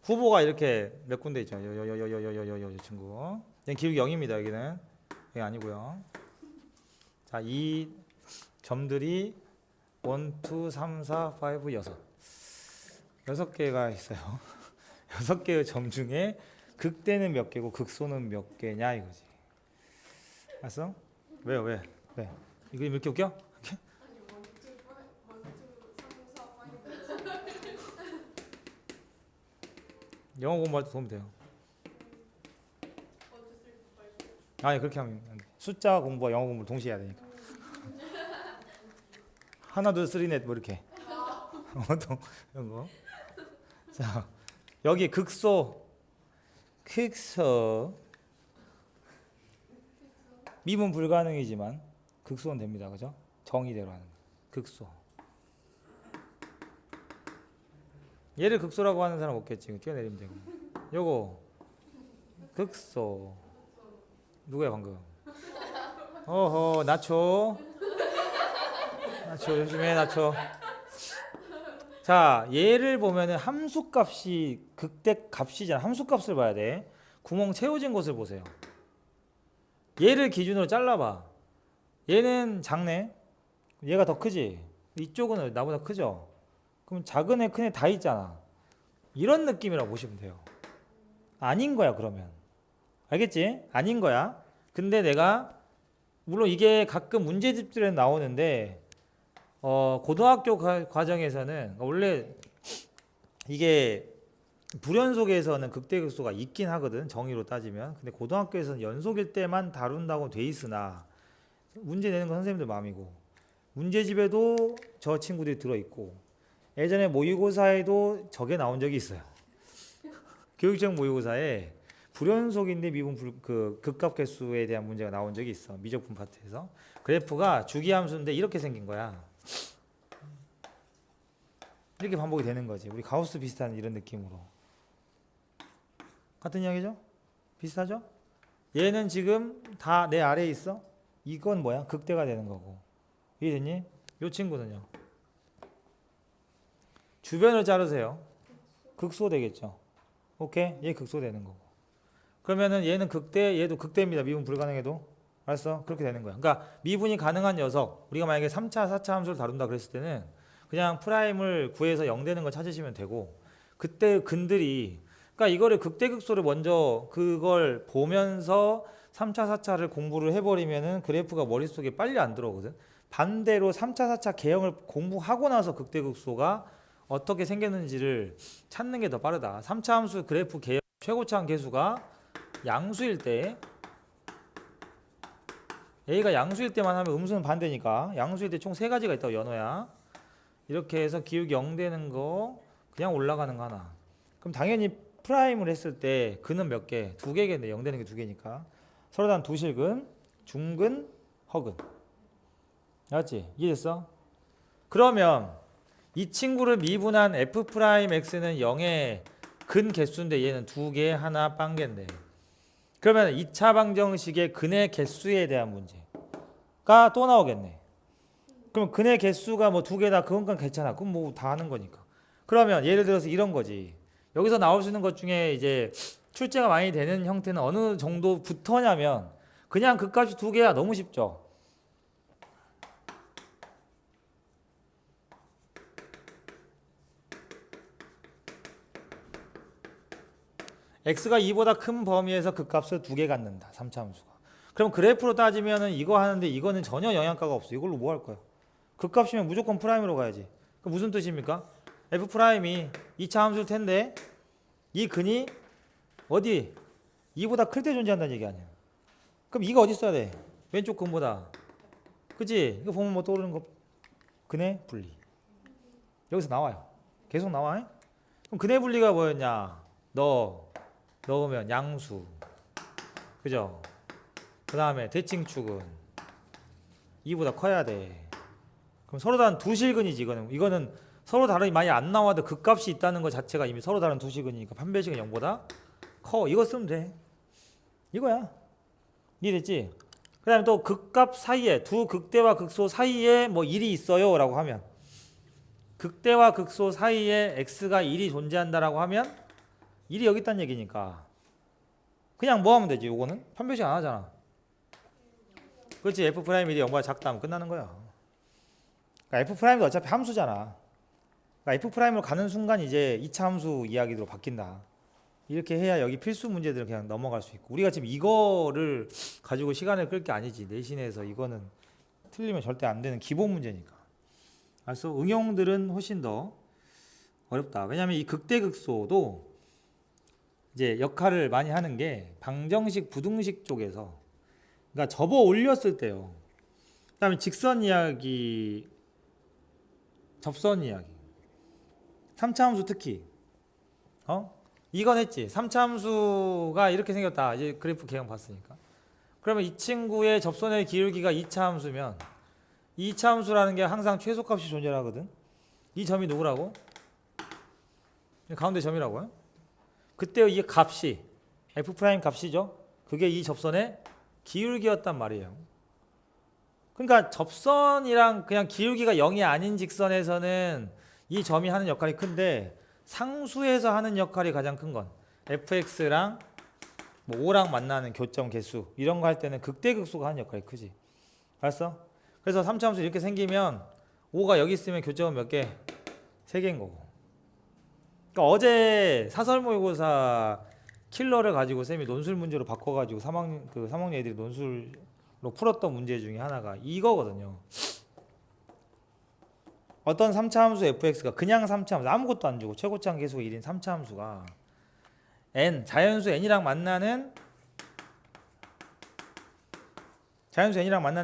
후보가 이렇게 몇 군데 있죠. 요 친구. 얘는 기울기 0입니다. 여기는. 여기 아니고요. 자, 이 점들이 1, 2, 3, 4, 5, 6. 6개가 있어요. 6개의 점 중에 극대는 몇 개고 극소는 몇 개냐 이거지. 알았어? 왜요? 왜? 이거 이렇게 웃겨? 영어 공부할 때 도움 돼요. 아니 그렇게 하면 안 돼. 숫자 공부와 영어 공부를 동시에 해야 되니까. 하나 둘 쓰리 넷 뭐 이렇게. 이런 거. 자 여기 극소 미분 불가능이지만 극소는 됩니다. 그죠? 정의대로 하는 거. 극소. 얘를 극소라고 하는 사람 없겠지. 뛰어내리면 되고. 요거 극소. 누구야 방금? 어허 나초 요즘에 나초. 자 얘를 보면은 함수값이 극대값이잖아. 함수값을 봐야 돼. 구멍 채워진 것을 보세요. 얘를 기준으로 잘라봐. 얘는 작네. 얘가 더 크지. 이쪽은 나보다 크죠. 그럼 작은 애 큰 애 다 있잖아. 이런 느낌이라고 보시면 돼요. 아닌 거야 그러면. 알겠지? 아닌 거야. 근데 내가 물론 이게 가끔 문제집들에 나오는데 고등학교 과정에서는 원래 이게 불연속에서는 극대극소가 있긴 하거든. 정의로 따지면. 근데 고등학교에서는 연속일 때만 다룬다고 돼 있으나 문제 내는 건 선생님들 마음이고 문제집에도 저 친구들이 들어있고 예전에 모의고사에도 저게 나온 적이 있어요. 교육적 모의고사에 불연속인데 미분 극값 개수에 대한 문제가 나온 적이 있어. 미적분 파트에서. 그래프가 주기함수인데 이렇게 생긴 거야. 이렇게 반복이 되는 거지. 우리 가우스 비슷한 이런 느낌으로. 같은 이야기죠? 비슷하죠? 얘는 지금 다 내 아래에 있어. 이건 뭐야? 극대가 되는 거고. 이해됐니? 이 친구는요. 주변을 자르세요. 극소 되겠죠. 오케이? 얘 극소 되는 거고. 그러면은 얘는 극대, 얘도 극대입니다. 미분 불가능해도. 알았어? 그렇게 되는 거야. 그러니까 미분이 가능한 녀석, 우리가 만약에 3차, 4차 함수를 다룬다 그랬을 때는 그냥 프라임을 구해서 0 되는 걸 찾으시면 되고, 그때 근들이, 그러니까 이거를 극대극소를 먼저 그걸 보면서 3차, 4차를 공부를 해버리면은 그래프가 머릿속에 빨리 안 들어오거든. 반대로 3차, 4차 개형을 공부하고 나서 극대극소가 어떻게 생겼는지를 찾는 게 더 빠르다. 3차 함수 그래프 개형 최고차항 계수가 양수일 때, A가 양수일 때만 하면 음수는 반대니까 양수일 때 총 3가지가 있다고 연호야. 이렇게 해서 기울기 0 되는 거 그냥 올라가는 거 하나. 그럼 당연히 프라임을 했을 때 근은 몇 개? 2개겠네. 0 되는 게 2개니까. 서로 다른 두실근, 중근, 허근. 알았지? 이해됐어? 그러면 이 친구를 미분한 F'X는 0의 근 개수인데 얘는 2개, 하나, 빵개인데. 그러면 2차 방정식의 근의 개수에 대한 문제가 또 나오겠네. 그럼 근의 개수가 뭐 2개다 그건 괜찮아. 그럼 뭐 다 하는 거니까. 그러면 예를 들어서 이런 거지. 여기서 나올 수 있는 것 중에 이제 출제가 많이 되는 형태는 어느 정도부터냐면 그냥 그 값이 2개야. 너무 쉽죠. x가 2보다 큰 범위에서 그 값을 2개 갖는다. 3차 함수가. 그럼 그래프로 따지면은 이거 하는데 이거는 전혀 영향가가 없어. 이걸로 뭐 할 거야? 그 값이면 무조건 프라임으로 가야지. 그 무슨 뜻입니까? f 프라임이 2차 함수일 텐데 이 근이 어디? 2보다 클 때 존재한다는 얘기 아니야. 그럼 2가 어디 있어야 돼? 왼쪽 근보다. 그치? 이거 보면 뭐 떠오르는 거 근의 분리. 여기서 나와요. 계속 나와. 그럼 근의 분리가 뭐였냐? 넣으면 양수. 그죠? 그 다음에 대칭축은 2보다 커야 돼. 그럼 서로 다른 두 실근이지. 이거는 서로 다름이 많이 안 나와도 그 값이 있다는 것 자체가 이미 서로 다른 두 실근이니까 판별식은 0보다 커. 이거 쓰면 돼. 이거야. 이해됐지? 그 다음에 또 극값 사이에 두 극대와 극소 사이에 뭐 1이 있어요 라고 하면 극대와 극소 사이에 x가 1이 존재한다라고 하면 1이 여기 있다는 얘기니까 그냥 뭐 하면 되지. 요거는 판별식 안 하잖아. 그렇지. f 프라임 1이 0보다 작다 하면 끝나는 거야. 그러니까 f 프라임도 어차피 함수잖아. 그러니까 f 프라임으로 가는 순간 이제 2차 함수 이야기로 바뀐다. 이렇게 해야 여기 필수 문제들은 그냥 넘어갈 수 있고, 우리가 지금 이거를 가지고 시간을 끌 게 아니지. 내신에서 이거는 틀리면 절대 안 되는 기본 문제니까. 그래서 응용들은 훨씬 더 어렵다. 왜냐하면 이 극대극소도 이제 역할을 많이 하는 게 방정식, 부등식 쪽에서, 그러니까 접어 올렸을 때요. 그다음에 직선 이야기, 접선 이야기, 3차 함수 특히 이건 했지. 3차 함수가 이렇게 생겼다. 이제 그래프 개형 봤으니까. 그러면 이 친구의 접선의 기울기가 2차 함수면 2차 함수라는 게 항상 최소값이 존재하거든. 이 점이 누구라고? 가운데 점이라고요. 그때 이 값이 f 프라임 값이죠. 그게 이 접선의 기울기였단 말이에요. 그러니까 접선이랑 그냥 기울기가 0이 아닌 직선에서는 이 점이 하는 역할이 큰데 상수에서 하는 역할이 가장 큰 건 fx랑 뭐 5랑 만나는 교점 개수 이런 거 할 때는 극대극소가 하는 역할이 크지. 알았어? 그래서 3차 함수 이렇게 생기면 5가 여기 있으면 교점은 몇 개? 3개인 거고. 그러니까 어제 사설 모의고사 킬러를 가지고 쌤이 논술 문제로 바꿔가지고 3학년 애들이 논술로 풀었던 문제 중에 하나가 이거거든요. 어떤 3차 함수 fx가 그냥 3차 함수 아무것도 안 주고 최고차항 계수가 1인 3차 함수가 n 자연수 n이랑 만나는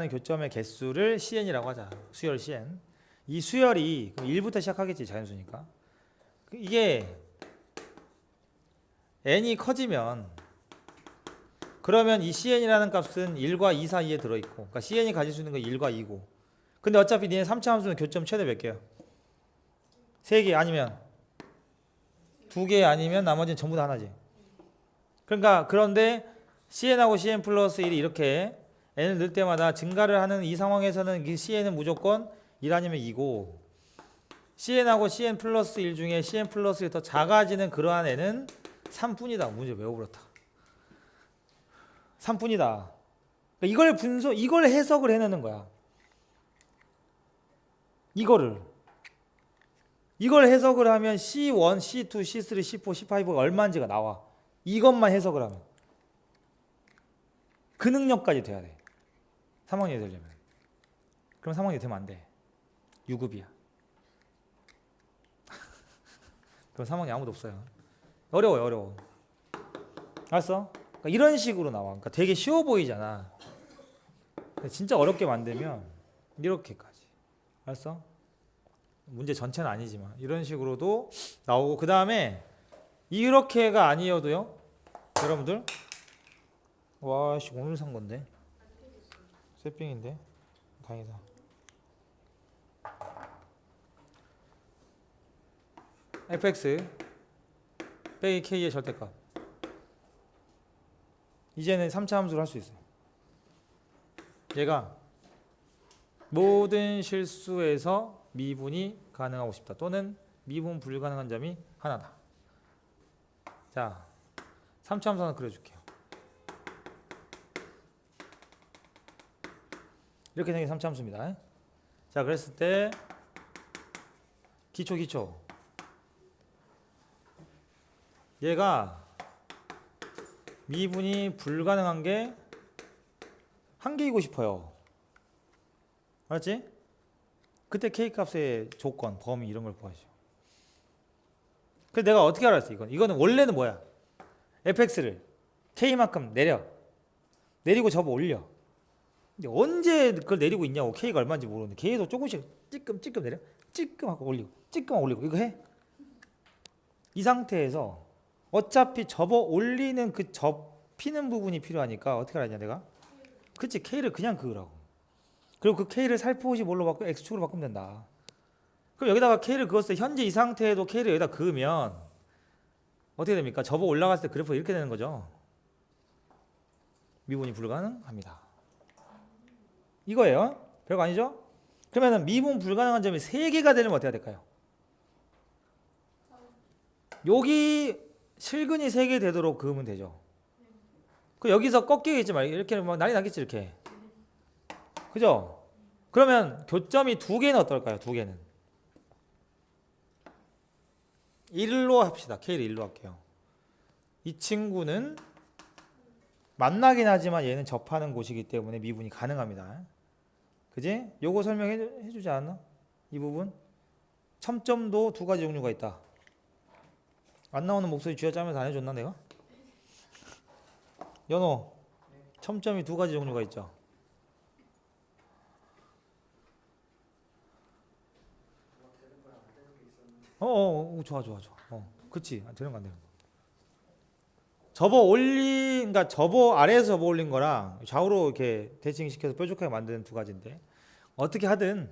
교점의 개수를 cn이라고 하자. 수열 cn. 이 수열이 1부터 시작하겠지. 자연수니까. 이게 n이 커지면 그러면 이 cn이라는 값은 1과 2 사이에 들어있고, 그러니까 cn이 가질 수 있는 건 1과 2고, 근데 어차피 니네 3차 함수는 교점 최대 몇 개야? 3개 아니면 2개 아니면 나머지는 전부 다 하나지. 그러니까 그런데 cn하고 cn 플러스 1이 이렇게 n을 넣을 때마다 증가를 하는 이 상황에서는 이 cn은 무조건 1 아니면 2고, cn하고 cn 플러스 1 중에 cn 플러스 1이 더 작아지는 그러한 n은 3뿐이다. 문제 외워버렸다. 3분이다. 그러니까 이걸 해석을 해내는 거야. 이걸 해석을 하면 C1, C2, C3, C4, C5가 얼마인지가 나와. 이것만 해석을 하면. 그 능력까지 돼야 돼. 3학년이 되려면. 그럼 3학년이 되면 안 돼. 유급이야. 그럼 3학년 아무도 없어요. 어려워. 알았어? 그러니까 이런 식으로 나와. 그러니까 되게 쉬워 보이잖아. 근데 진짜 어렵게 만들면 이렇게까지. 알았어? 문제 전체는 아니지만 이런 식으로도 나오고, 그 다음에 이렇게가 아니어도요, 여러분들, 와씨 오늘 산 건데 쇠빙인데 다행이다. fx 빼기 k의 절대값, 이제는 3차 함수를 할 수 있어요. 얘가 모든 실수에서 미분이 가능하고 싶다, 또는 미분 불가능한 점이 하나다. 자, 3차 함수 하나 그려줄게요. 이렇게 생긴 3차 함수입니다. 자, 그랬을 때 기초 얘가 미분이 불가능한 게 한 개이고 싶어요. 알았지? 그때 K값의 조건, 범위 이런 걸 구하죠. 그래서 내가 어떻게 알았어? 이거는 원래는 뭐야? fx를 K만큼 내리고 접어 올려. 근데 언제 그걸 내리고 있냐고. K가 얼마인지 모르는데 계속 조금씩 찔끔 내려, 찔끔하고 올리고, 찔끔하고 올리고, 이거 해. 이 상태에서 어차피 접어 올리는 그 접히는 부분이 필요하니까 어떻게 하냐 내가? 그치, K를 그냥 그으라고. 그리고 그 K를 살포시 뭘로 바꾸면 X축으로 바꾸면 된다. 그럼 여기다가 K를 그었을 때 현재 이 상태에도 K를 여기다 그으면 어떻게 됩니까? 접어 올라갔을 때 그래프가 이렇게 되는 거죠. 미분이 불가능합니다. 이거예요. 별거 아니죠? 그러면 미분 불가능한 점이 3개가 되려면 어떻게 해야 될까요? 여기 실근이 3개 되도록 그으면 되죠. 그 여기서 꺾이겠지 말고 이렇게 막 난리 나겠지 이렇게. 그죠? 그러면 교점이 2개는 어떨까요? 2개는 1로 합시다. K를 1로 할게요. 이 친구는 만나긴 하지만 얘는 접하는 곳이기 때문에 미분이 가능합니다. 그지? 요거 설명해 주지 않았나? 이 부분 첨점도 2가지 종류가 있다. 안 나오는 목소리 쥐어짜면서 안 해줬나 내가? 연호, 첨점이 2가지 종류가 있죠. 좋아. 그치, 되는 거 안 되는 거. 그러니까 아래에서 접어 올린 거랑 좌우로 이렇게 대칭시켜서 뾰족하게 만드는 2가지인데, 어떻게 하든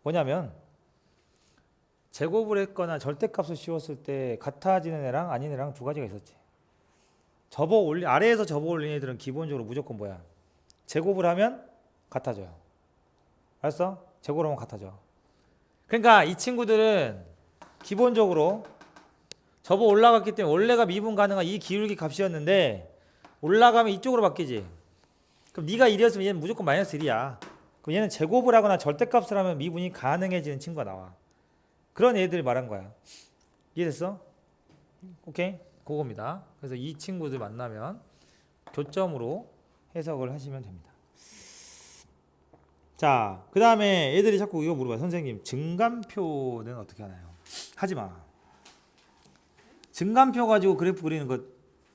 뭐냐면 제곱을 했거나 절대값을 씌웠을 때 같아지는 애랑 아닌 애랑 2가지가 있었지. 아래에서 접어 올린 애들은 기본적으로 무조건 뭐야? 제곱을 하면 같아져요. 알았어? 제곱을 하면 같아져. 그러니까 이 친구들은 기본적으로 접어 올라갔기 때문에 원래가 미분 가능한 이 기울기 값이었는데 올라가면 이쪽으로 바뀌지. 그럼 네가 1이었으면 얘는 무조건 마이너스 1이야. 그럼 얘는 제곱을 하거나 절대값을 하면 미분이 가능해지는 친구가 나와. 그런 애들 말한 거야. 이해됐어? 오케이? 그겁니다. 그래서 이 친구들 만나면 교점으로 해석을 하시면 됩니다. 자, 그 다음에 애들이 자꾸 이거 물어봐요. 선생님, 증간표는 어떻게 하나요? 하지마. 증간표 가지고 그래프 그리는 거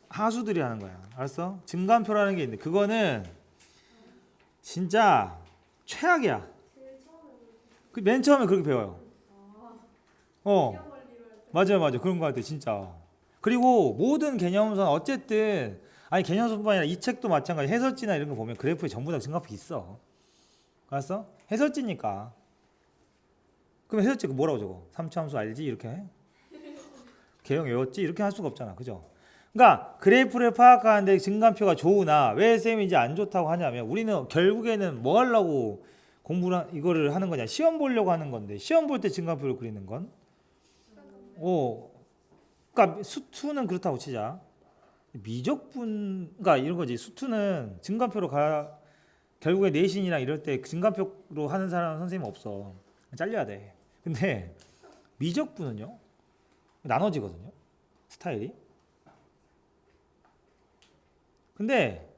하수들이 하는 거야. 알았어? 증간표라는 게 있는데 그거는 진짜 최악이야. 맨 처음에 그렇게 배워요. 맞아요. 그런 거 같아 진짜. 그리고 모든 개념선 어쨌든, 아니 개념선뿐만 아니라 이 책도 마찬가지. 해설지나 이런 거 보면 그래프에 전부 다 증간표 있어. 알았어? 해설지니까. 그럼 해설지 뭐라고 적어? 3차 함수 알지? 이렇게 해? 개형 외웠지? 이렇게 할 수가 없잖아. 그죠? 그러니까 그래프를 파악하는데 증간표가 좋으나 왜 쌤이 이제 안 좋다고 하냐면, 우리는 결국에는 뭐 하려고 이거를 하는 거냐? 시험 보려고 하는 건데, 시험 볼 때 증간표를 그리는 건 그러니까 수는 그렇다고 치자. 미적분, 이런 거지. 수투는 증간표로 가 결국에 내신이랑 이럴 때 증간표로 하는 사람 선생님 없어. 잘려야 돼. 근데 미적분은요 나눠지거든요. 스타일이. 근데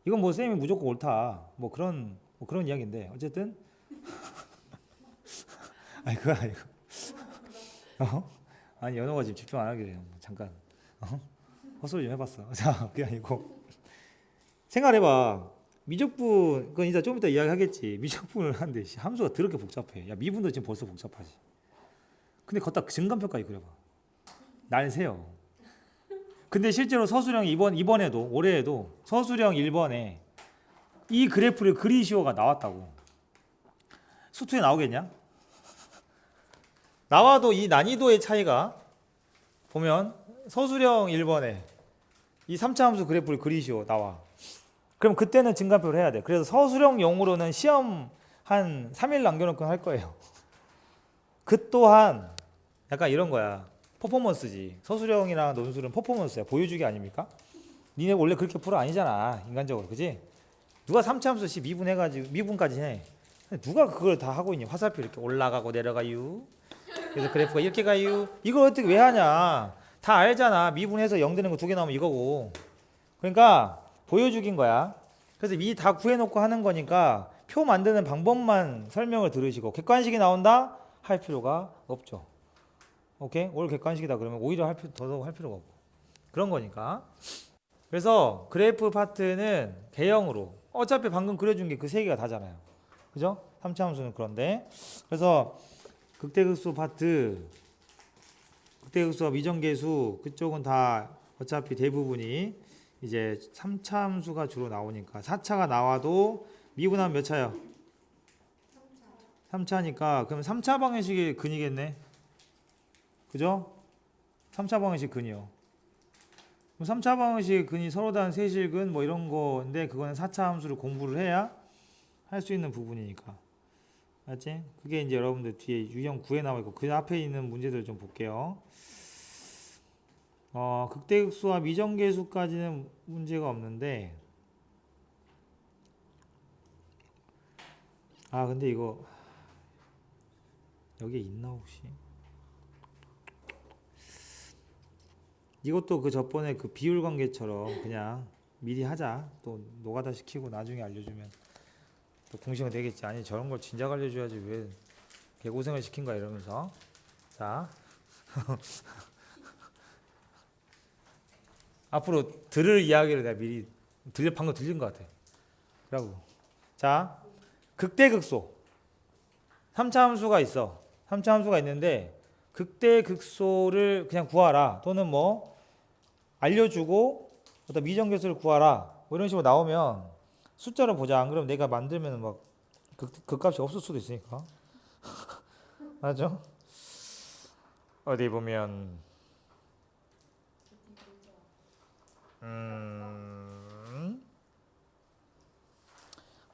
이건 뭐 쌤이 무조건 옳다. 뭐 그런 이야기인데 어쨌든 아니 그거 아니고 아니 연호가 지금 집중 안 하기로 해요. 잠깐 헛소리 좀 해봤어. 자 그게 아니고 생각해봐. 미적분 그건 이제 좀 이따 이야기하겠지. 미적분을 하는데 함수가 더럽게 복잡해. 야 미분도 지금 벌써 복잡하지. 근데 걷다 증간표까지 그려봐. 날 세요. 근데 실제로 서술형 이번에도 올해에도 서술형 1번에 이 그래프를 그리시오가 나왔다고. 수투에 나오겠냐? 나와도 이 난이도의 차이가 보면 서술형 1번에 이 3차 함수 그래프를 그리시오 나와. 그럼 그때는 증간표를 해야 돼. 그래서 서술형용으로는 시험 한 3일 남겨놓고 할 거예요. 그 또한 약간 이런 거야. 퍼포먼스지. 서술형이랑 논술은 퍼포먼스야. 보여주기 아닙니까? 니네 원래 그렇게 풀어 아니잖아. 인간적으로. 그지? 누가 3차 함수 씨 미분해가지고 미분까지 해. 누가 그걸 다 하고 있니? 화살표 이렇게 올라가고 내려가유. 그래서 그래프가 이렇게 가유. 이걸 어떻게 왜 하냐? 다 알잖아. 미분해서 0 되는 거 2개 나오면 이거고. 그러니까 보여주긴 거야. 그래서 미 다 구해놓고 하는 거니까 표 만드는 방법만 설명을 들으시고 객관식이 나온다? 할 필요가 없죠. 오케이? 올 객관식이다 그러면 오히려 더더욱 할 필요가 없고 그런 거니까. 그래서 그래프 파트는 개형으로 어차피 방금 그려준 게 그 세 개가 다잖아요. 그죠? 3차 함수는 그런데 그래서 극대극소 파트 극대극소와 미정계수 그쪽은 다 어차피 대부분이 이제 3차 함수가 주로 나오니까 4차가 나와도 미분하면 몇 차요? 3차니까 그럼 3차 방정식이 근이겠네. 그죠? 3차 방정식 근이요. 그럼 3차 방정식 근이 서로 다른 세실근 뭐 이런 거인데 그거는 4차 함수를 공부를 해야 할 수 있는 부분이니까. 맞지? 그게 이제 여러분들 뒤에 유형 9에 나와 있고 그 앞에 있는 문제들 좀 볼게요. 극대극소와 미정계수까지는 문제가 없는데 근데 이거 여기에 있나 혹시? 이것도 그 저번에 그 비율 관계처럼 그냥 미리 하자. 또 노가다 시키고 나중에 알려주면 또 공식은 되겠지. 아니 저런 걸 진작 알려줘야지 왜 개고생을 시킨가 이러면서. 자 앞으로 들을 이야기를 내가 미리 방금 들린 것 같아. 그러고 자 극대극소 3차 함수가 있어. 3차 함수가 있는데 극대극소를 그냥 구하라 또는 뭐 알려주고 어떤 미정계수를 구하라 뭐 이런 식으로 나오면 숫자로 보자. 안 그러면 내가 만들면 막 극값이 없을 수도 있으니까. 맞죠? 어디 보면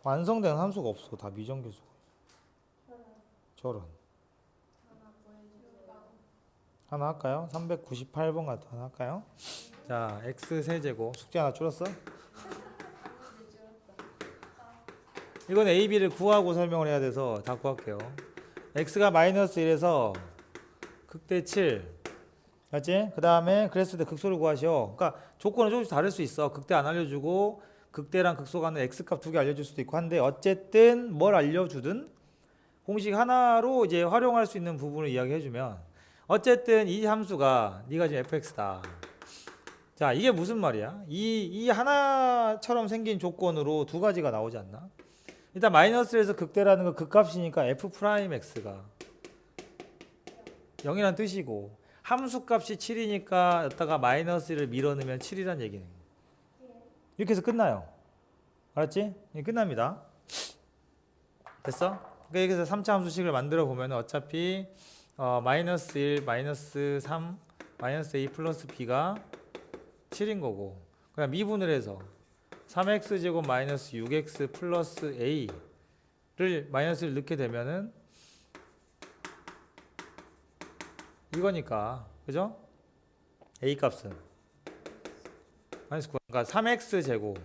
완성된 함수가 없어. 다 미정계수. 저런. 하나 할까요? 398번 같은 하나 할까요? 자, x 세제곱. 숙제 하나 줄었어? 이건 a, b를 구하고 설명을 해야 돼서 다 구할게요. x가 마이너스 1에서 극대 7. 맞지? 그 다음에 그랬을 때 극소를 구하시오. 그러니까 조건은 조금씩 다를 수 있어. 극대 안 알려주고 극대랑 극소 간의 x값 2개 알려줄 수도 있고 한데 어쨌든 뭘 알려주든 공식 하나로 이제 활용할 수 있는 부분을 이야기해주면 어쨌든 이 함수가 네가 지금 fx다. 자 이게 무슨 말이야? 이 하나처럼 생긴 조건으로 두 가지가 나오지 않나? 일단 마이너스에서 극대라는 건 극값이니까 f 프라임 x가 0이란 뜻이고 함수값이 7이니까 여기다가 마이너스를 밀어넣으면 7이란 얘기네. 이렇게 해서 끝나요. 알았지? 끝납니다. 됐어? 그러니까 여기서 3차 함수식을 만들어 보면 어차피 마이너스 1, 마이너스 3, 마이너스 a 플러스 b가 7인 거고 그냥 미분을 해서 3x제곱 마이너스 6x 플러스 a를 마이너스를 넣게 되면은 이거니까 그죠? a 값은 마이너스 9. 그러니까 3x 제곱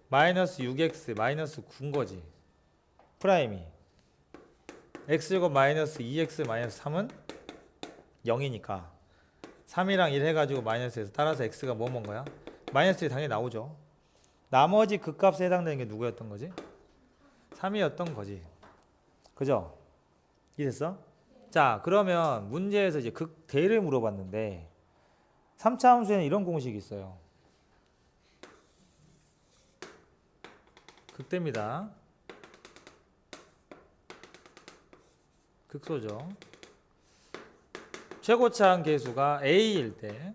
마이너스 6x 마이너스 9인 거지. 프라임이 x제곱 마이너스 2x 마이너스 3은 0이니까 3이랑 1 해가지고 마이너스에서 따라서 x가 뭐뭔 거야? 마이너스 1이 당연히 나오죠. 나머지 극값에 해당되는 게 누구였던 거지? 3이었던 거지. 그죠? 이해됐어? 자, 그러면 문제에서 이제 극대를 물어봤는데 3차 함수에는 이런 공식이 있어요. 극대입니다. 극소죠. 최고차항 계수가 a일 때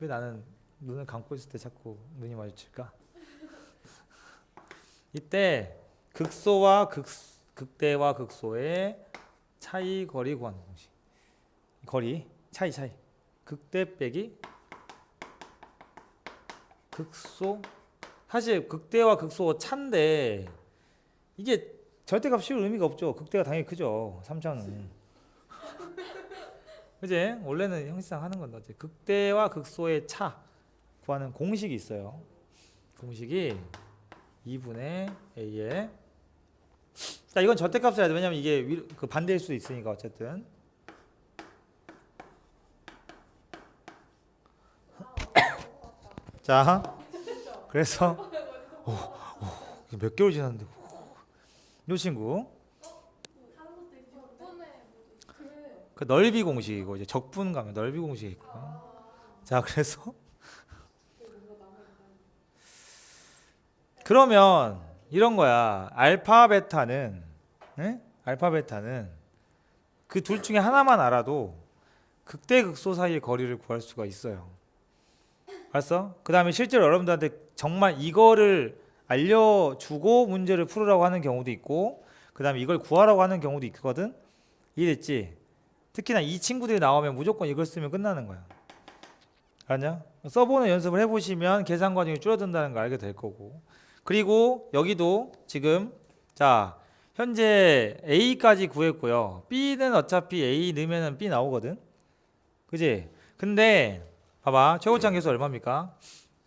왜 나는 눈을 감고 있을 때 자꾸 눈이 마주칠까? 이때 극소와 극대와 극소의 차이 거리 구하는 공식. 거리 차이 극대 빼기 극소. 사실 극대와 극소 차인데 이게 절대값 씌울 의미가 없죠. 극대가 당연히 크죠. 3차는. 그지? 원래는 형식상 하는 건데 극대와 극소의 차 구하는 공식이 있어요. 공식이 2분의 a에, 자 이건 절대값을 해야 돼. 왜냐면 이게 그 반대일 수도 있으니까. 어쨌든 자 그래서 몇 개월 지났는데 이 친구 그 넓이 공식이고 이제 적분 가면 넓이 공식이 있고. 자 그래서 그러면 이런 거야. 알파 베타는 그 둘 중에 하나만 알아도 극대 극소 사이의 거리를 구할 수가 있어요. 알았어? 그 다음에 실제로 여러분들한테 정말 이거를 알려주고 문제를 풀으라고 하는 경우도 있고, 그 다음에 이걸 구하라고 하는 경우도 있거든. 이해됐지? 특히나 이 친구들이 나오면 무조건 이걸 쓰면 끝나는 거야. 알았냐? 써보는 연습을 해보시면 계산 과정이 줄어든다는 걸 알게 될 거고. 그리고 여기도 지금 자 현재 A까지 구했고요. B는 어차피 A 넣으면 B 나오거든. 그지? 근데 봐봐. 최고차항 계수 얼마입니까?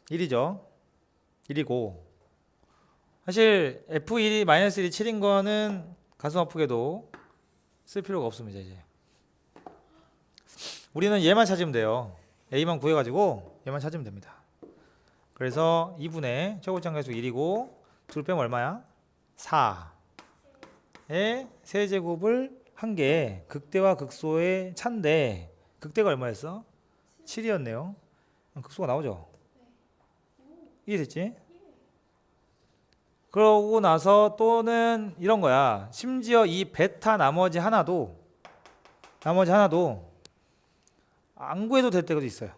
1이죠. 1이고 사실 F1이 마이너스 1이 7인 거는 가슴 아프게도 쓸 필요가 없습니다. 이제 우리는 얘만 찾으면 돼요. A만 구해가지고 얘만 찾으면 됩니다. 그래서 2분의 최고차항 계수 1이고 둘 빼면 얼마야? 4의 세제곱을 한 개. 극대와 극소의 차인데 극대가 얼마였어? 7이었네요. 극소가 나오죠? 이해됐지? 그러고 나서 또는 이런 거야. 심지어 이 베타 나머지 하나도 안 구해도 될 때도 있어요.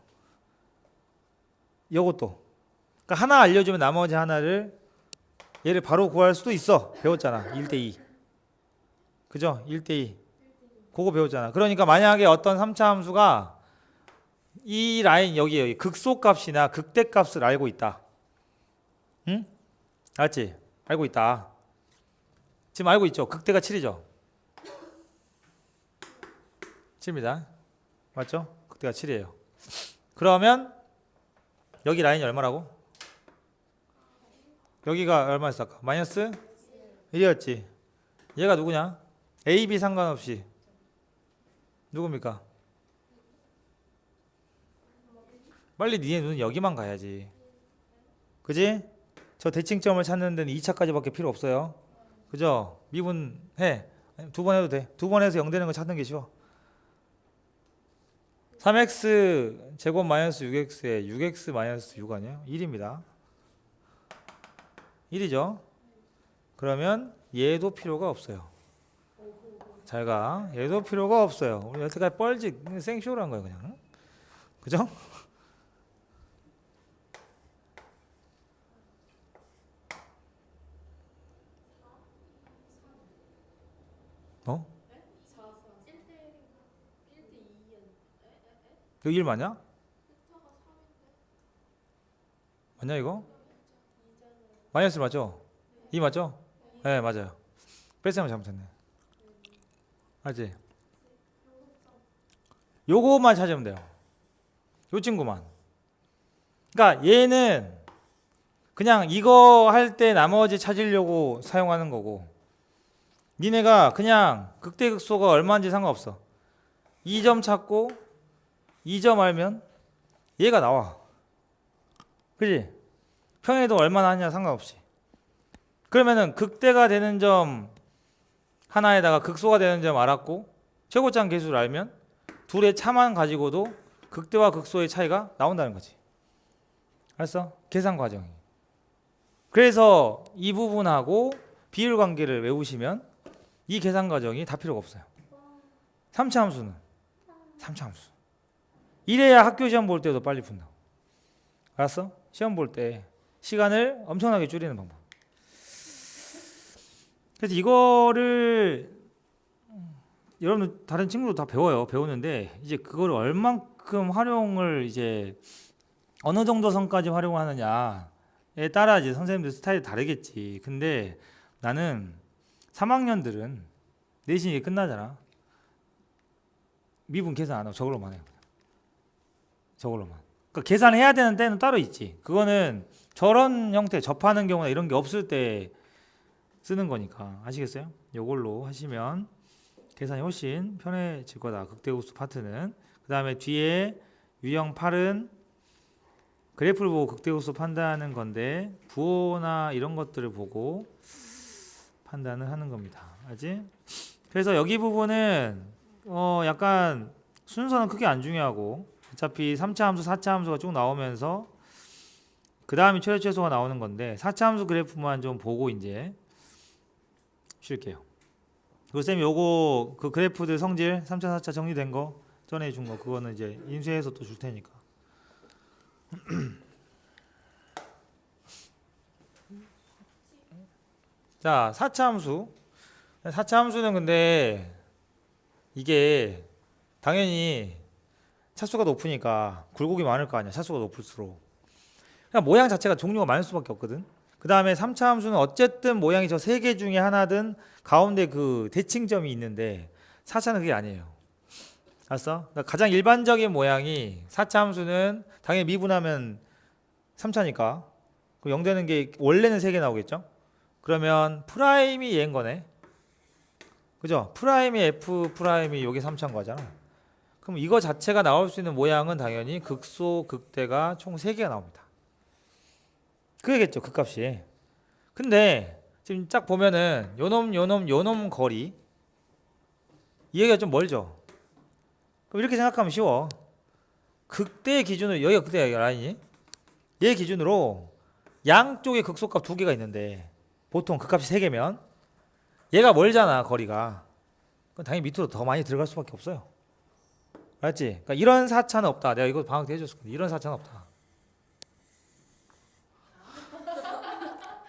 이것도. 그러니까 하나 알려주면 나머지 하나를 얘를 바로 구할 수도 있어. 배웠잖아. 1대2. 그죠? 1대2. 그거 배웠잖아. 그러니까 만약에 어떤 3차 함수가 이 라인 여기 극소값이나 극대값을 알고 있다. 응? 알지? 알고 있다. 지금 알고 있죠? 극대가 7이죠? 7입니다. 맞죠? 극대가 7이에요. 그러면 여기 라인이 얼마라고? 여기가 얼마였어 아까? 마이너스 1이었지. 얘가 누구냐? A, B 상관없이 누굽니까? 빨리 니네 눈은 여기만 가야지. 그지? 저 대칭점을 찾는 데는 2차까지밖에 필요 없어요. 그죠? 미분해. 2번 해도 돼. 2번 해서 0 되는 거 찾는 게 쉬워. 3x 제곱 마이너스 6x에 6x 마이너스 6 아니에요? 1입니다. 1이죠? 그러면 얘도 필요가 없어요. 잘 가. 얘도 필요가 없어요. 우리 여태까지 뻘짓 생쇼를 한 거예요 그냥. 그죠? 어? 여기 1 맞냐? 맞냐 이거? 마이너스 맞죠? 2 맞죠? 네, 맞아요. 뺄셈을 잘못했네. 알지? 요거만 찾으면 돼요. 요 친구만. 그러니까 얘는 그냥 이거 할 때 나머지 찾으려고 사용하는 거고, 니네가 그냥 극대극소가 얼마인지 상관없어. 2점 찾고 2점 알면 얘가 나와. 그지? 평행이동 얼마나 하냐 상관없이. 그러면은 극대가 되는 점 하나에다가 극소가 되는 점 알았고 최고점 계수를 알면 둘의 차만 가지고도 극대와 극소의 차이가 나온다는 거지. 알았어? 계산 과정이. 그래서 이 부분하고 비율 관계를 외우시면 이 계산 과정이 다 필요가 없어요. 3차 함수는 3차 함수. 이래야 학교 시험 볼 때도 빨리 푼다. 알았어? 시험 볼 때 시간을 엄청나게 줄이는 방법. 그래서 이거를 여러분 다른 친구도 다 배워요. 배우는데 이제 그걸 얼만큼 활용을 이제 어느 정도 선까지 활용하느냐에 따라 이제 선생님들 스타일이 다르겠지. 근데 나는 3학년들은 내신 이게 끝나잖아. 미분 계산 안 하고 저걸로만 해요. 저걸로만. 그러니까 계산해야 되는 때는 따로 있지. 그거는 저런 형태 접하는 경우나 이런 게 없을 때 쓰는 거니까. 아시겠어요? 요걸로 하시면 계산이 훨씬 편해질 거다. 극대극소 파트는. 그 다음에 뒤에 유형 8은 그래프를 보고 극대극소 판단하는 건데 부호나 이런 것들을 보고 판단을 하는 겁니다. 알지? 그래서 여기 부분은 약간 순서는 크게 안 중요하고 어차피 3차 함수, 4차 함수가 쭉 나오면서 그 다음에 최대 최소가 나오는 건데 4차 함수 그래프만 좀 보고 이제 쉴게요. 그리고 쌤이 요거 그 그래프들 성질 3차, 4차 정리된 거 전에 준 거 그거는 이제 인쇄해서 또 줄 테니까. 자, 4차 함수. 4차 함수는 근데 이게 당연히 차수가 높으니까 굴곡이 많을 거 아니야. 차수가 높을수록. 그냥 모양 자체가 종류가 많을 수밖에 없거든. 그 다음에 3차 함수는 어쨌든 모양이 저 세 개 중에 하나든 가운데 그 대칭점이 있는데 4차는 그게 아니에요. 알았어? 그러니까 가장 일반적인 모양이 4차 함수는 당연히 미분하면 3차니까 그 0 되는 게 원래는 3개 나오겠죠? 그러면 프라임이 얘인 거네. 그죠? 프라임이 F 프라임이 요게 3차인 거잖아. 그럼 이거 자체가 나올 수 있는 모양은 당연히 극소, 극대가 총 3개가 나옵니다. 그게겠죠, 극값이. 근데 지금 딱 보면은 요놈 거리 이 얘기가 좀 멀죠. 그럼 이렇게 생각하면 쉬워. 극대 기준으로 여기가 극대 라인이 얘 기준으로 양쪽에 극소값 2개가 있는데 보통 극값이 3개면 얘가 멀잖아, 거리가. 그럼 당연히 밑으로 더 많이 들어갈 수밖에 없어요. 알았지? 그러니까 이런 4차는 없다. 내가 이거 방학 때 해줬을 건데 이런 4차는 없다.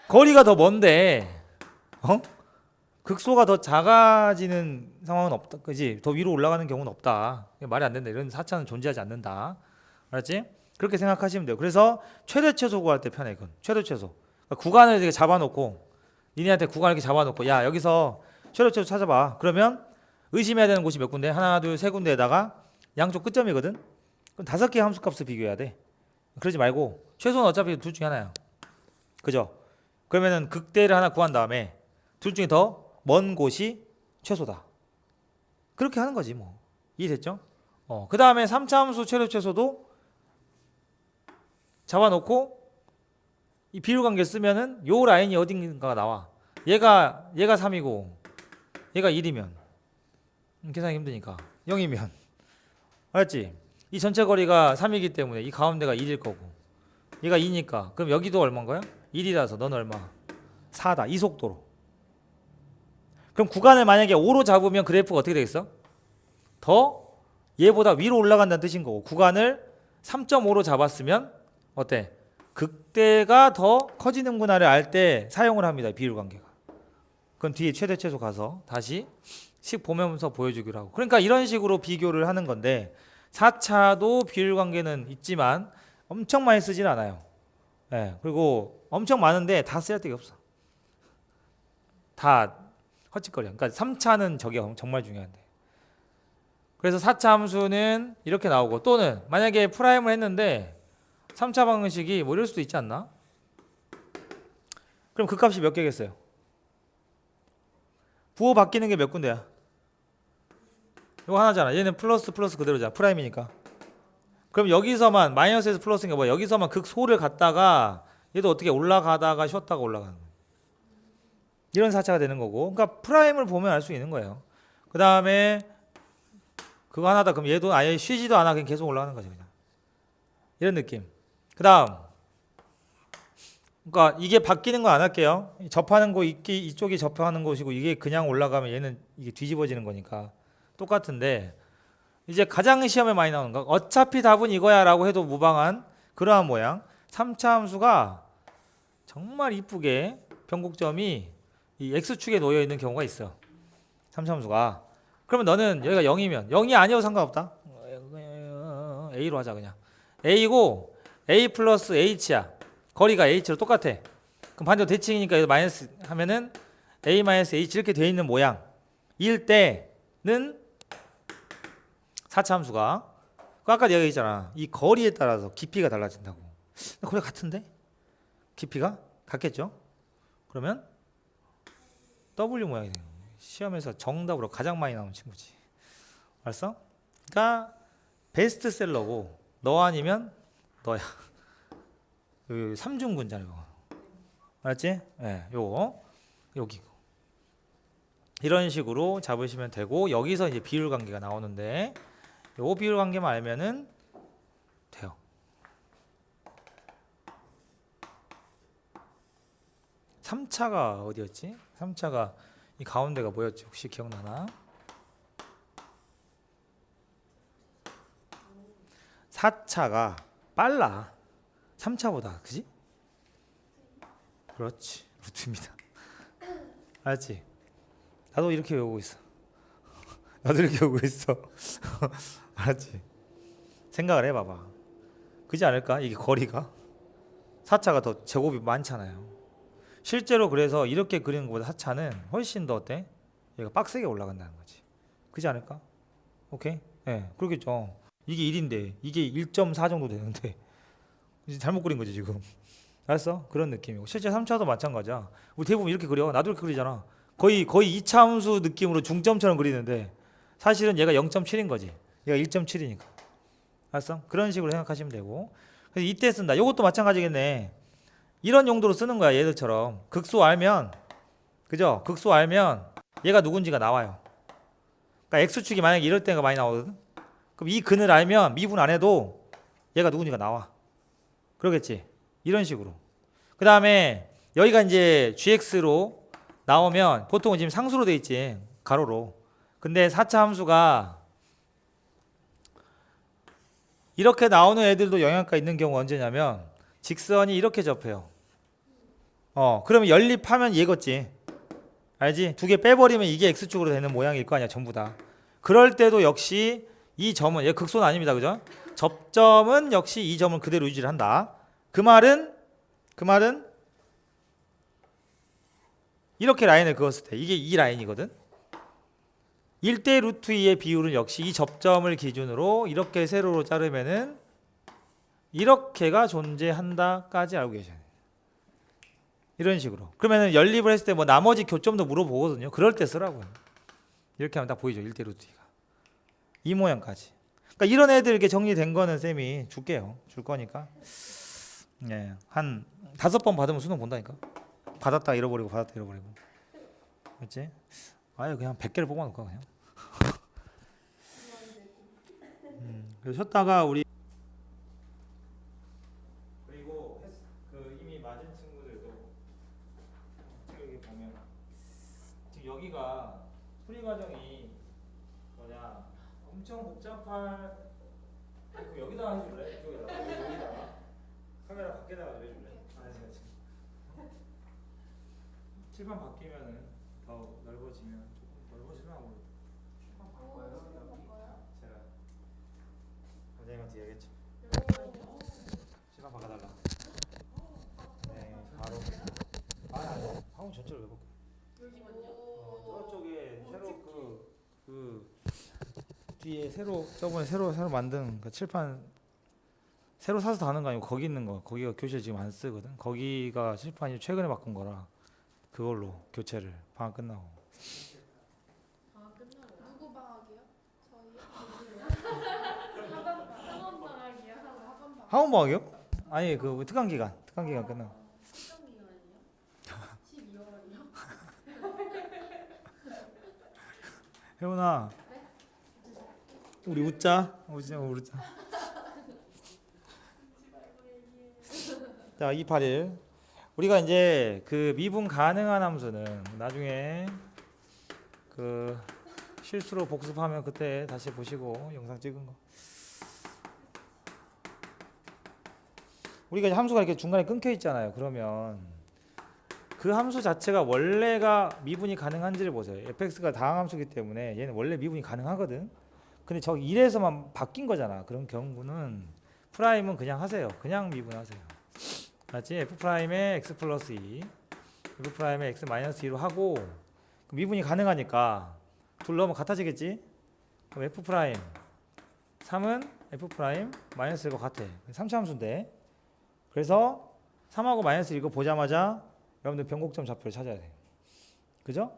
거리가 더 먼데 극소가 더 작아지는 상황은 없다. 그지? 더 위로 올라가는 경우는 없다. 말이 안 된다. 이런 4차는 존재하지 않는다. 알았지? 그렇게 생각하시면 돼요. 그래서 최대 최소 구할 때 편해. 이건 최대 최소. 그러니까 구간을 이렇게 잡아놓고 니네한테 구간을 이렇게 잡아놓고 야 여기서 최대 최소 찾아봐. 그러면 의심해야 되는 곳이 몇 군데? 하나, 둘, 세 군데에다가 양쪽 끝점이거든. 그럼 5개 함수값을 비교해야 돼. 그러지 말고 최소는 어차피 둘 중에 하나야. 그죠? 그러면은 극대를 하나 구한 다음에 둘 중에 더 먼 곳이 최소다. 그렇게 하는 거지 뭐. 이해됐죠? 그 다음에 3차 함수 최대 최소도 잡아놓고 이 비율 관계 쓰면은 요 라인이 어딘가가 나와. 얘가 3이고 얘가 1이면 계산이 힘드니까 0이면 알았지? 이 전체 거리가 3이기 때문에 이 가운데가 1일 거고 얘가 2니까 그럼 여기도 얼마인 거야? 1이라서 넌 얼마? 4다. 이 속도로. 그럼 구간을 만약에 5로 잡으면 그래프가 어떻게 되겠어? 더 얘보다 위로 올라간다는 뜻인 거고 구간을 3.5로 잡았으면 어때? 극대가 더 커지는구나를 알 때 사용을 합니다. 비율 관계가. 그럼 뒤에 최대 최소 가서 다시 식 보면서 보여주기로 하고. 그러니까 이런 식으로 비교를 하는 건데 4차도 비율 관계는 있지만 엄청 많이 쓰진 않아요. 그리고 엄청 많은데 다 쓸데가 없어. 다 헛짓거려. 그러니까 3차는 저게 정말 중요한데. 그래서 4차 함수는 이렇게 나오고 또는 만약에 프라임을 했는데 3차 방정식이 뭐 이럴 수도 있지 않나? 그럼 그 값이 몇 개겠어요? 부호 바뀌는 게 몇 군데야? 이거 하나잖아. 얘는 플러스 그대로잖아. 프라임이니까. 그럼 여기서만 마이너스에서 플러스인 게 뭐야? 여기서만 극소를 갖다가 얘도 어떻게 올라가다가 쉬었다가 올라가는 거야. 이런 4차가 되는 거고. 그러니까 프라임을 보면 알 수 있는 거예요. 그 다음에 그거 하나다. 그럼 얘도 아예 쉬지도 않아. 그냥 계속 올라가는 거지 그냥. 이런 느낌. 그 다음. 그러니까 이게 바뀌는 거 안 할게요. 접하는 거 이쪽이 접하는 곳이고 이게 그냥 올라가면 얘는 이게 뒤집어지는 거니까 똑같은데 이제 가장 시험에 많이 나오는 거 어차피 답은 이거야라고 해도 무방한 그러한 모양. 3차 함수가 정말 이쁘게 변곡점이 이 x축에 놓여 있는 경우가 있어. 3차 함수가. 그러면 너는 여기가 0이면 0이 아니어도 상관없다. a로 하자 그냥. a고 a 플러스 h야. 거리가 h로 똑같아. 그럼 반대로 대칭이니까 여기서 마이너스 하면은 a 마이너스 h 이렇게 되어 있는 모양일 때는 4차 함수가 아까 내가 얘기했잖아. 이 거리에 따라서 깊이가 달라진다고. 거리가 같은데? 깊이가 같겠죠? 그러면 W 모양이 되는 거예요. 시험에서 정답으로 가장 많이 나오는 친구지. 알았어? 그러니까 베스트셀러고 너 아니면 너야. 그 삼중군자네 이거. 알았지? 네, 요거 여기 이런 식으로 잡으시면 되고 여기서 이제 비율 관계가 나오는데 요 비율 관계만 알면은 돼요. (3차가) 어디였지? 3차가 이 가운데가 뭐였지? 혹시 기억나나? 4차가 빨라 3차보다. 그지? 그렇지. 루트입니다. 알았지? 나도 이렇게 외우고 있어. 나도 이렇게 외우고 있어. 알았지? 생각을 해봐봐. 그지 않을까? 이게 거리가 4차가 더 제곱이 많잖아요. 실제로 그래서 이렇게 그리는 것보다 4차는 훨씬 더 어때? 얘가 빡세게 올라간다는 거지. 그지 않을까? 오케이? 예, 네, 그렇겠죠. 이게 1인데 이게 1.4 정도 되는데 이제 잘못 그린 거지 지금. 알았어? 그런 느낌이고 실제 3차도 마찬가지야. 우리 대부분 이렇게 그려. 나도 이렇게 그리잖아. 거의 2차 함수 느낌으로 중점처럼 그리는데 사실은 얘가 0.7인 거지. 얘가 1.7이니까. 알았어? 그런 식으로 생각하시면 되고. 그래서 이때 쓴다. 이것도 마찬가지겠네. 이런 용도로 쓰는 거야. 얘들처럼 극소 알면, 그죠? 극소 알면 얘가 누군지가 나와요. 그러니까 x축이 만약에 이럴 때가 많이 나오거든. 그럼 이 근을 알면 미분 안 해도 얘가 누군지가 나와. 그러겠지. 이런 식으로. 그 다음에 여기가 이제 gx로 나오면 보통은 지금 상수로 돼 있지. 가로로. 근데 4차 함수가 이렇게 나오는 애들도 영향가 있는 경우 언제냐면 직선이 이렇게 접해요. 그러면 연립하면 얘겠지. 알지? 두 개 빼버리면 이게 x축으로 되는 모양일 거 아니야. 전부 다. 그럴 때도 역시 이 점은 얘 극소는 아닙니다. 그죠? 접점은 역시 이 점을 그대로 유지를 한다. 그 말은 이렇게 라인을 그었을 때 이게 이 라인이거든. 1대 루트 2의 비율은 역시 이 접점을 기준으로 이렇게 세로로 자르면은 이렇게가 존재한다까지 알고 계셔야 돼요. 이런 식으로. 그러면은 연립을 했을 때 뭐 나머지 교점도 물어보거든요. 그럴 때 쓰라고요. 이렇게 하면 딱 보이죠. 1대 루트 2가. 이 모양까지. 그러니까 이런 애들 이렇게 정리된 거는 쌤이 줄게요. 줄 거니까. 네, 한 5번 받으면 수능 본다니까. 받았다 잃어버리고 받았다 잃어버리고. 그렇지? 아예 그냥 100개를 뽑아놓을까 그냥. 그래서 쉬었다가 우리 그리고 그 이미 맞은 친구들도 여기 보면 지금 여기가 풀이 과정이 뭐냐 엄청 복잡할. 그 여기다 해줄래? 이쪽에다가 여기다가 카메라 밖에다가 좀 해줄래? 칠판 바뀌면은 더 넓어지면 조금 넓어지나 모르겠다. 제가 선생님한테 얘기했죠. 칠판 바꿔달라. 네, 바로. 아니, 학원 전체를 왜 바꿔? 뒤에 저번에 새로 만든 그 칠판 새로 사서 다는 거 아니고 거기 있는 거. 거기가 교실 지금 안 쓰거든. 거기가 칠판이 최근에 바꾼 거라 그걸로 교체를 방학 끝나고. 방학 끝나고. 누구 방학이요? 저희요? 학원 방학이요? 학원 방학. 학원 방학이요? 아니 그 특강 기간 끝나고. 시험 기간이요? 12월이요? 혜원아, 우리 웃자. 자, 281. 우리가 이제 그 미분 가능한 함수는 나중에 그 실수로 복습하면 그때 다시 보시고 영상 찍은 거. 우리가 이제 함수가 이렇게 중간에 끊겨 있잖아요. 그러면 그 함수 자체가 원래가 미분이 가능한지를 보세요. fx가 다항함수이기 때문에 얘는 원래 미분이 가능하거든. 근데 저 1에서만 바뀐 거잖아. 그런 경우는 프라임은 그냥 하세요. 그냥 미분하세요. 맞지? f 프라임에 x 플러스 2, f 프라임에 x 마이너스 2로 하고 미분이 가능하니까 둘 넣으면 같아지겠지? 그럼 f 프라임 3은 f 프라임 마이너스 1과 같아. 3차 함수인데. 그래서 3하고 마이너스 1거 보자마자 여러분들 변곡점 좌표를 찾아야 돼. 그죠?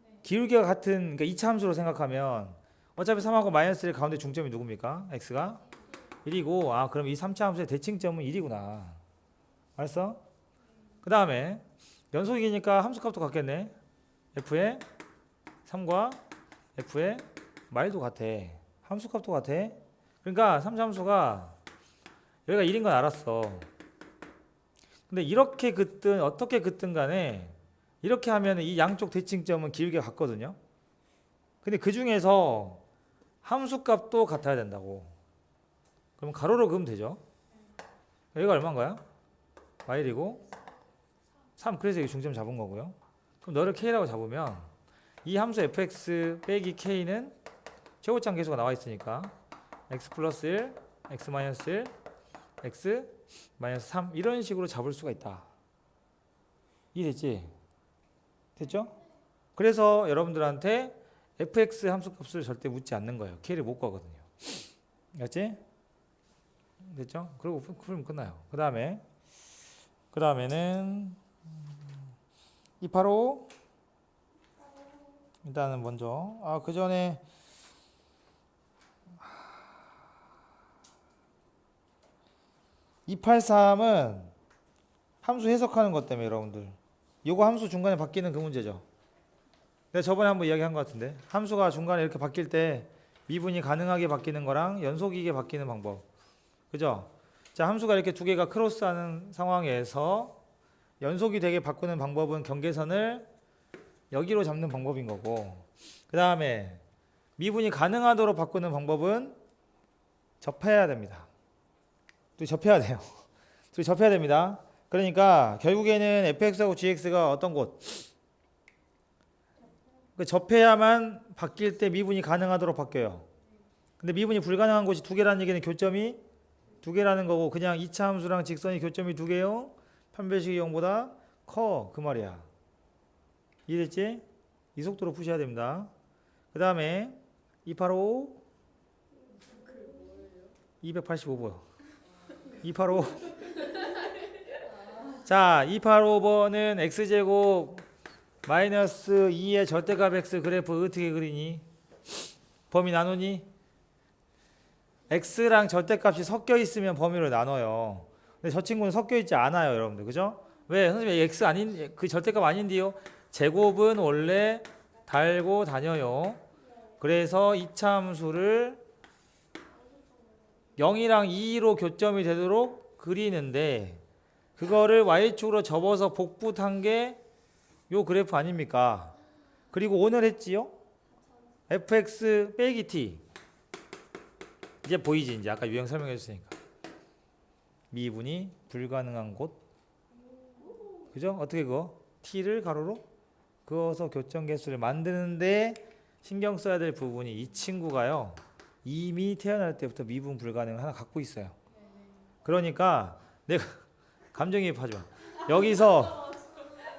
네. 기울기가 같은 그러니까 2차 함수로 생각하면 어차피 3하고 마이너스 1 가운데 중점이 누굽니까? x가 1이고 아 그럼 이 3차 함수의 대칭점은 1이구나. 알았어? 그 다음에 연속이니까 함수값도 같겠네. f의 3과 f의 마일도 같아. 함수값도 같아. 그러니까 3차 함수가 여기가 1인 건 알았어. 근데 이렇게 긋든 어떻게 긋든 간에 이렇게 하면 이 양쪽 대칭점은 기울기가 같거든요. 근데 그 중에서 함수값도 같아야 된다고. 그럼 가로로 그으면 되죠. 여기가 얼마인가요? 마일이고 3. 그래서 여기 중점 잡은 거고요. 그럼 너를 k라고 잡으면 이 함수 fx 빼기 k는 최고점 계수가 나와 있으니까 x 플러스 1, x 마이너스 1, x 마이너스 3 이런 식으로 잡을 수가 있다. 이해됐지? 됐죠? 그래서 여러분들한테 fx 함수값을 절대 묻지 않는 거예요. k를 못 구하거든요. 알았지? 됐죠? 그리고 풀면 끝나요. 그 다음에는 285 일단은 먼저 그 전에 283은 함수 해석하는 것 때문에 여러분들 요거 함수 중간에 바뀌는 그 문제죠. 내가 저번에 한번 이야기한 것 같은데 함수가 중간에 이렇게 바뀔 때 미분이 가능하게 바뀌는 거랑 연속이게 바뀌는 방법 그죠? 자 함수가 이렇게 두 개가 크로스하는 상황에서 연속이 되게 바꾸는 방법은 경계선을 여기로 잡는 방법인 거고 그 다음에 미분이 가능하도록 바꾸는 방법은 접해야 됩니다. 또 접해야 돼요. 또 접해야 됩니다. 그러니까 결국에는 fx하고 gx가 어떤 곳? 접해야만 바뀔 때 미분이 가능하도록 바뀌어요. 근데 미분이 불가능한 곳이 두 개라는 얘기는 교점이 두 개라는 거고 그냥 2차 함수랑 직선이 교점이 두 개요. 편배식이 0보다 커. 그 말이야. 이해됐지? 이 속도로 푸셔야 됩니다. 그 다음에 285 285번 285 자 285번은 x제곱 마이너스 2의 절대값 x 그래프 어떻게 그리니? 범위 나누니? x랑 절대값이 섞여 있으면 범위를 나눠요. 근데 저 친구는 섞여 있지 않아요, 여러분들. 그죠? 왜? 선생님 x 아닌 그 절대값 아닌데요. 제곱은 원래 달고 다녀요. 그래서 2차 함수를 0이랑 2로 교점이 되도록 그리는데 그거를 y축으로 접어서 복붙한 게 요 그래프 아닙니까? 그리고 오늘 했지요? fx 빼기 t 이제 보이지? 이제 아까 유형 설명해 줬으니까 미분이 불가능한 곳 그죠? 어떻게 그거? t를 가로로 그어서 교점 개수를 만드는데 신경 써야 될 부분이 이 친구가요 이미 태어날 때부터 미분 불가능을 하나 갖고 있어요. 그러니까 내가 감정이입하지 마.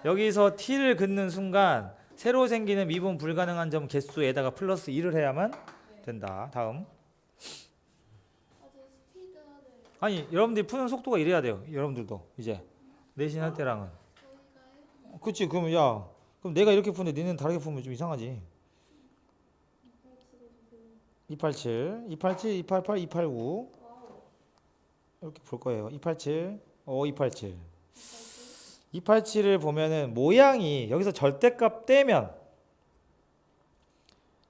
여기서 t를 긋는 순간 새로 생기는 미분 불가능한 점 개수에다가 플러스 1을 해야만 된다. 다음. 어제 스피드를 아니 여러분들이 푸는 속도가 이래야 돼요. 여러분들도 이제 내신 할 때랑은. 저희가요? 그치. 그럼 야 그럼 내가 이렇게 푸는데 니는 다르게 풀면 좀 이상하지. 287, 287, 288, 289 이렇게 볼 거예요. 287, 287. 287을 보면은 모양이 여기서 절대값 떼면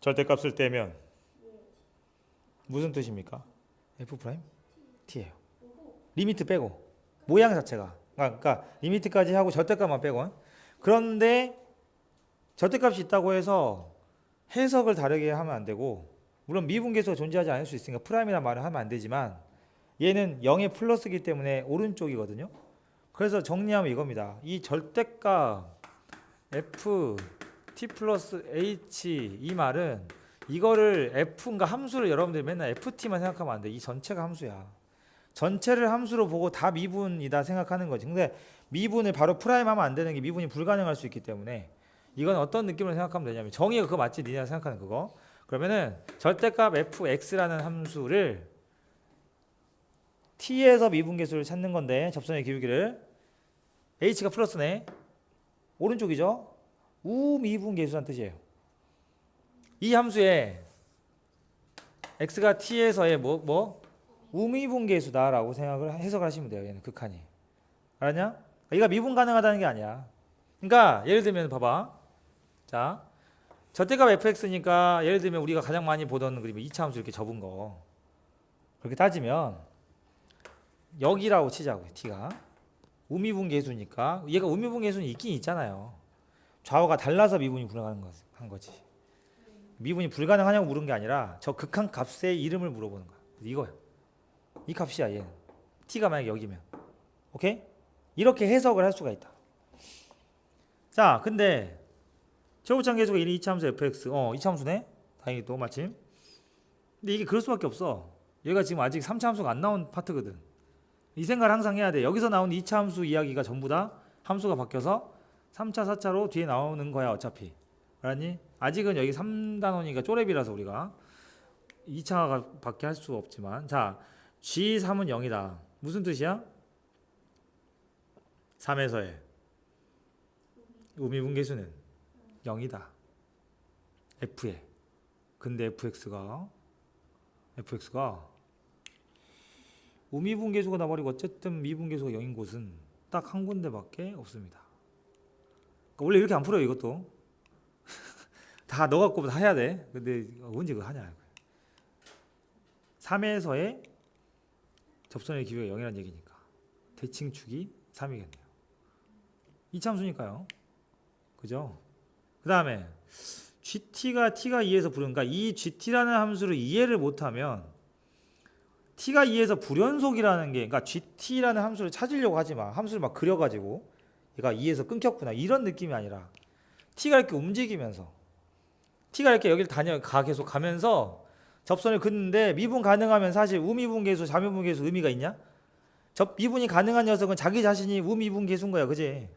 절대값을 떼면 무슨 뜻입니까? F 프라임 T예요. 리미트 빼고 모양 자체가 그러니까 리미트까지 하고 절대값만 빼고 그런데 절대값이 있다고 해서 해석을 다르게 하면 안 되고 물론 미분계수가 존재하지 않을 수 있으니까 프라임이라는 말을 하면 안 되지만 얘는 0의 플러스이기 때문에 오른쪽이거든요. 그래서 정리하면 이겁니다. 이 절대값 f t 플러스 h 이 말은 이거를 f인가 함수를 여러분들이 맨날 ft만 생각하면 안 돼. 이 전체가 함수야. 전체를 함수로 보고 다 미분이다 생각하는 거지. 근데 미분을 바로 프라임 하면 안 되는 게 미분이 불가능할 수 있기 때문에 이건 어떤 느낌으로 생각하면 되냐면 정의가 그거 맞지? 니네가 생각하는 그거. 그러면은 절대값 fx라는 함수를 t에서 미분계수를 찾는 건데 접선의 기울기를 h가 플러스네. 오른쪽이죠? 우미분계수란 뜻이에요. 이 함수에 x가 t에서의 우미분계수다라고 해석을 하시면 돼요. 얘는 극한이. 알았냐? 얘가 미분 가능하다는 게 아니야. 그러니까 예를 들면 봐봐. 자, 절대값 fx니까 예를 들면 우리가 가장 많이 보던 그림 2차 함수 이렇게 접은 거 그렇게 따지면 여기라고 치자고요. t가 우미분계수니까 얘가 우미분계수는 있긴 있잖아요. 좌우가 달라서 미분이 불가능한 거지. 미분이 불가능하냐고 물은 게 아니라 저 극한 값의 이름을 물어보는 거야. 이거야. 이 값이야 얘는. t가 만약에 여기면 오케이? 이렇게 해석을 할 수가 있다. 자 근데 최고창 계수가 1, 2차 함수 fx 2차 함수네? 다행히 또 마침. 근데 이게 그럴 수밖에 없어. 얘가 지금 아직 3차 함수가 안 나온 파트거든. 이 생각을 항상 해야 돼. 여기서 나온 2차 함수 이야기가 전부 다 함수가 바뀌어서 3차, 4차로 뒤에 나오는 거야 어차피. 알았니? 아직은 여기 3단원이니까 쪼렙이라서 우리가 2차가 밖에 할 수 없지만 자 G3은 0이다. 무슨 뜻이야? 3에서의 우미분계수는 0이다. F에. 근데 FX가 우미분계수가 나버리고 어쨌든 미분계수가 0인 곳은 딱 한 군데밖에 없습니다. 그러니까 원래 이렇게 안 풀어요 이것도. 다 너 갖고 다 해야 돼. 근데 언제 그거 하냐. 3에서의 접선의 기회가 0이라는 얘기니까 대칭축이 3이겠네요. 2차 함수니까요. 그죠? 그 다음에 GT가 T가 2에서 부르니까 이 GT라는 함수를 이해를 못하면 T가 2에서 불연속이라는 게 그러니까 GT라는 함수를 찾으려고 하지 마. 함수를 막 그려가지고 얘가 2에서 끊겼구나 이런 느낌이 아니라 T가 이렇게 움직이면서 T가 이렇게 여기를 계속 가면서 접선을 긋는데 미분 가능하면 사실 우미분계수, 자미분계수 의미가 있냐? 미분이 가능한 녀석은 자기 자신이 우미분계수인 거야, 그지?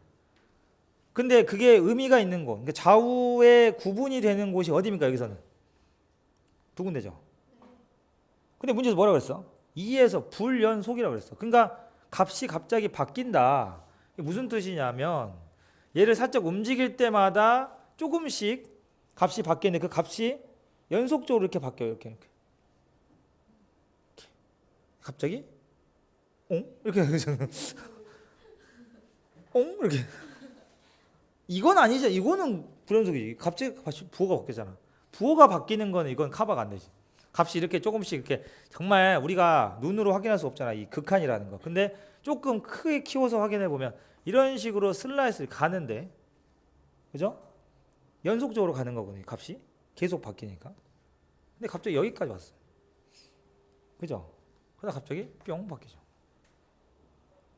근데 그게 의미가 있는 곳, 그러니까 좌우에 구분이 되는 곳이 어디입니까 여기서는? 두 군데죠. 근데 문제에서 뭐라고 그랬어? 2에서 불연속이라고 그랬어. 그러니까 값이 갑자기 바뀐다. 이게 무슨 뜻이냐면 얘를 살짝 움직일 때마다 조금씩 값이 바뀌는데 그 값이 연속적으로 이렇게 바뀌어요. 이렇게. 갑자기 이렇게 이렇게. 이건 아니죠. 이거는 불연속이지. 갑자기 부호가 바뀌잖아. 부호가 바뀌는 거는 이건 커버가 안 되지. 값이 이렇게 조금씩 이렇게 정말 우리가 눈으로 확인할 수 없잖아. 이 극한이라는 거. 근데 조금 크게 키워서 확인해 보면 이런 식으로 슬라이스를 가는데, 그죠? 연속적으로 가는 거거든요. 값이 계속 바뀌니까. 근데 갑자기 여기까지 왔어. 그죠? 그러다 갑자기 뿅 바뀌죠.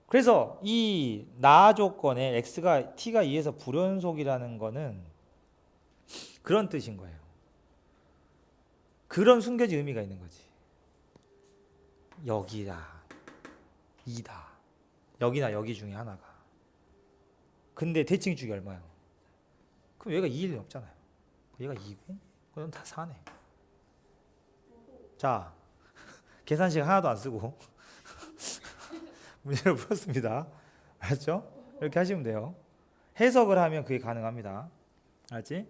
그래서 이 나 조건에 x가 t가 2에서 불연속이라는 거는 그런 뜻인 거예요. 그런 숨겨진 의미가 있는 거지. 여기다, 이다. 여기나 여기 중에 하나가. 근데 대칭축이 얼마예요? 그럼 얘가 2일 리 없잖아요. 얘가 2고 그건 다 4네. 자, 계산식 하나도 안 쓰고 문제를 풀었습니다. 알았죠? 이렇게 하시면 돼요. 해석을 하면 그게 가능합니다. 알았지?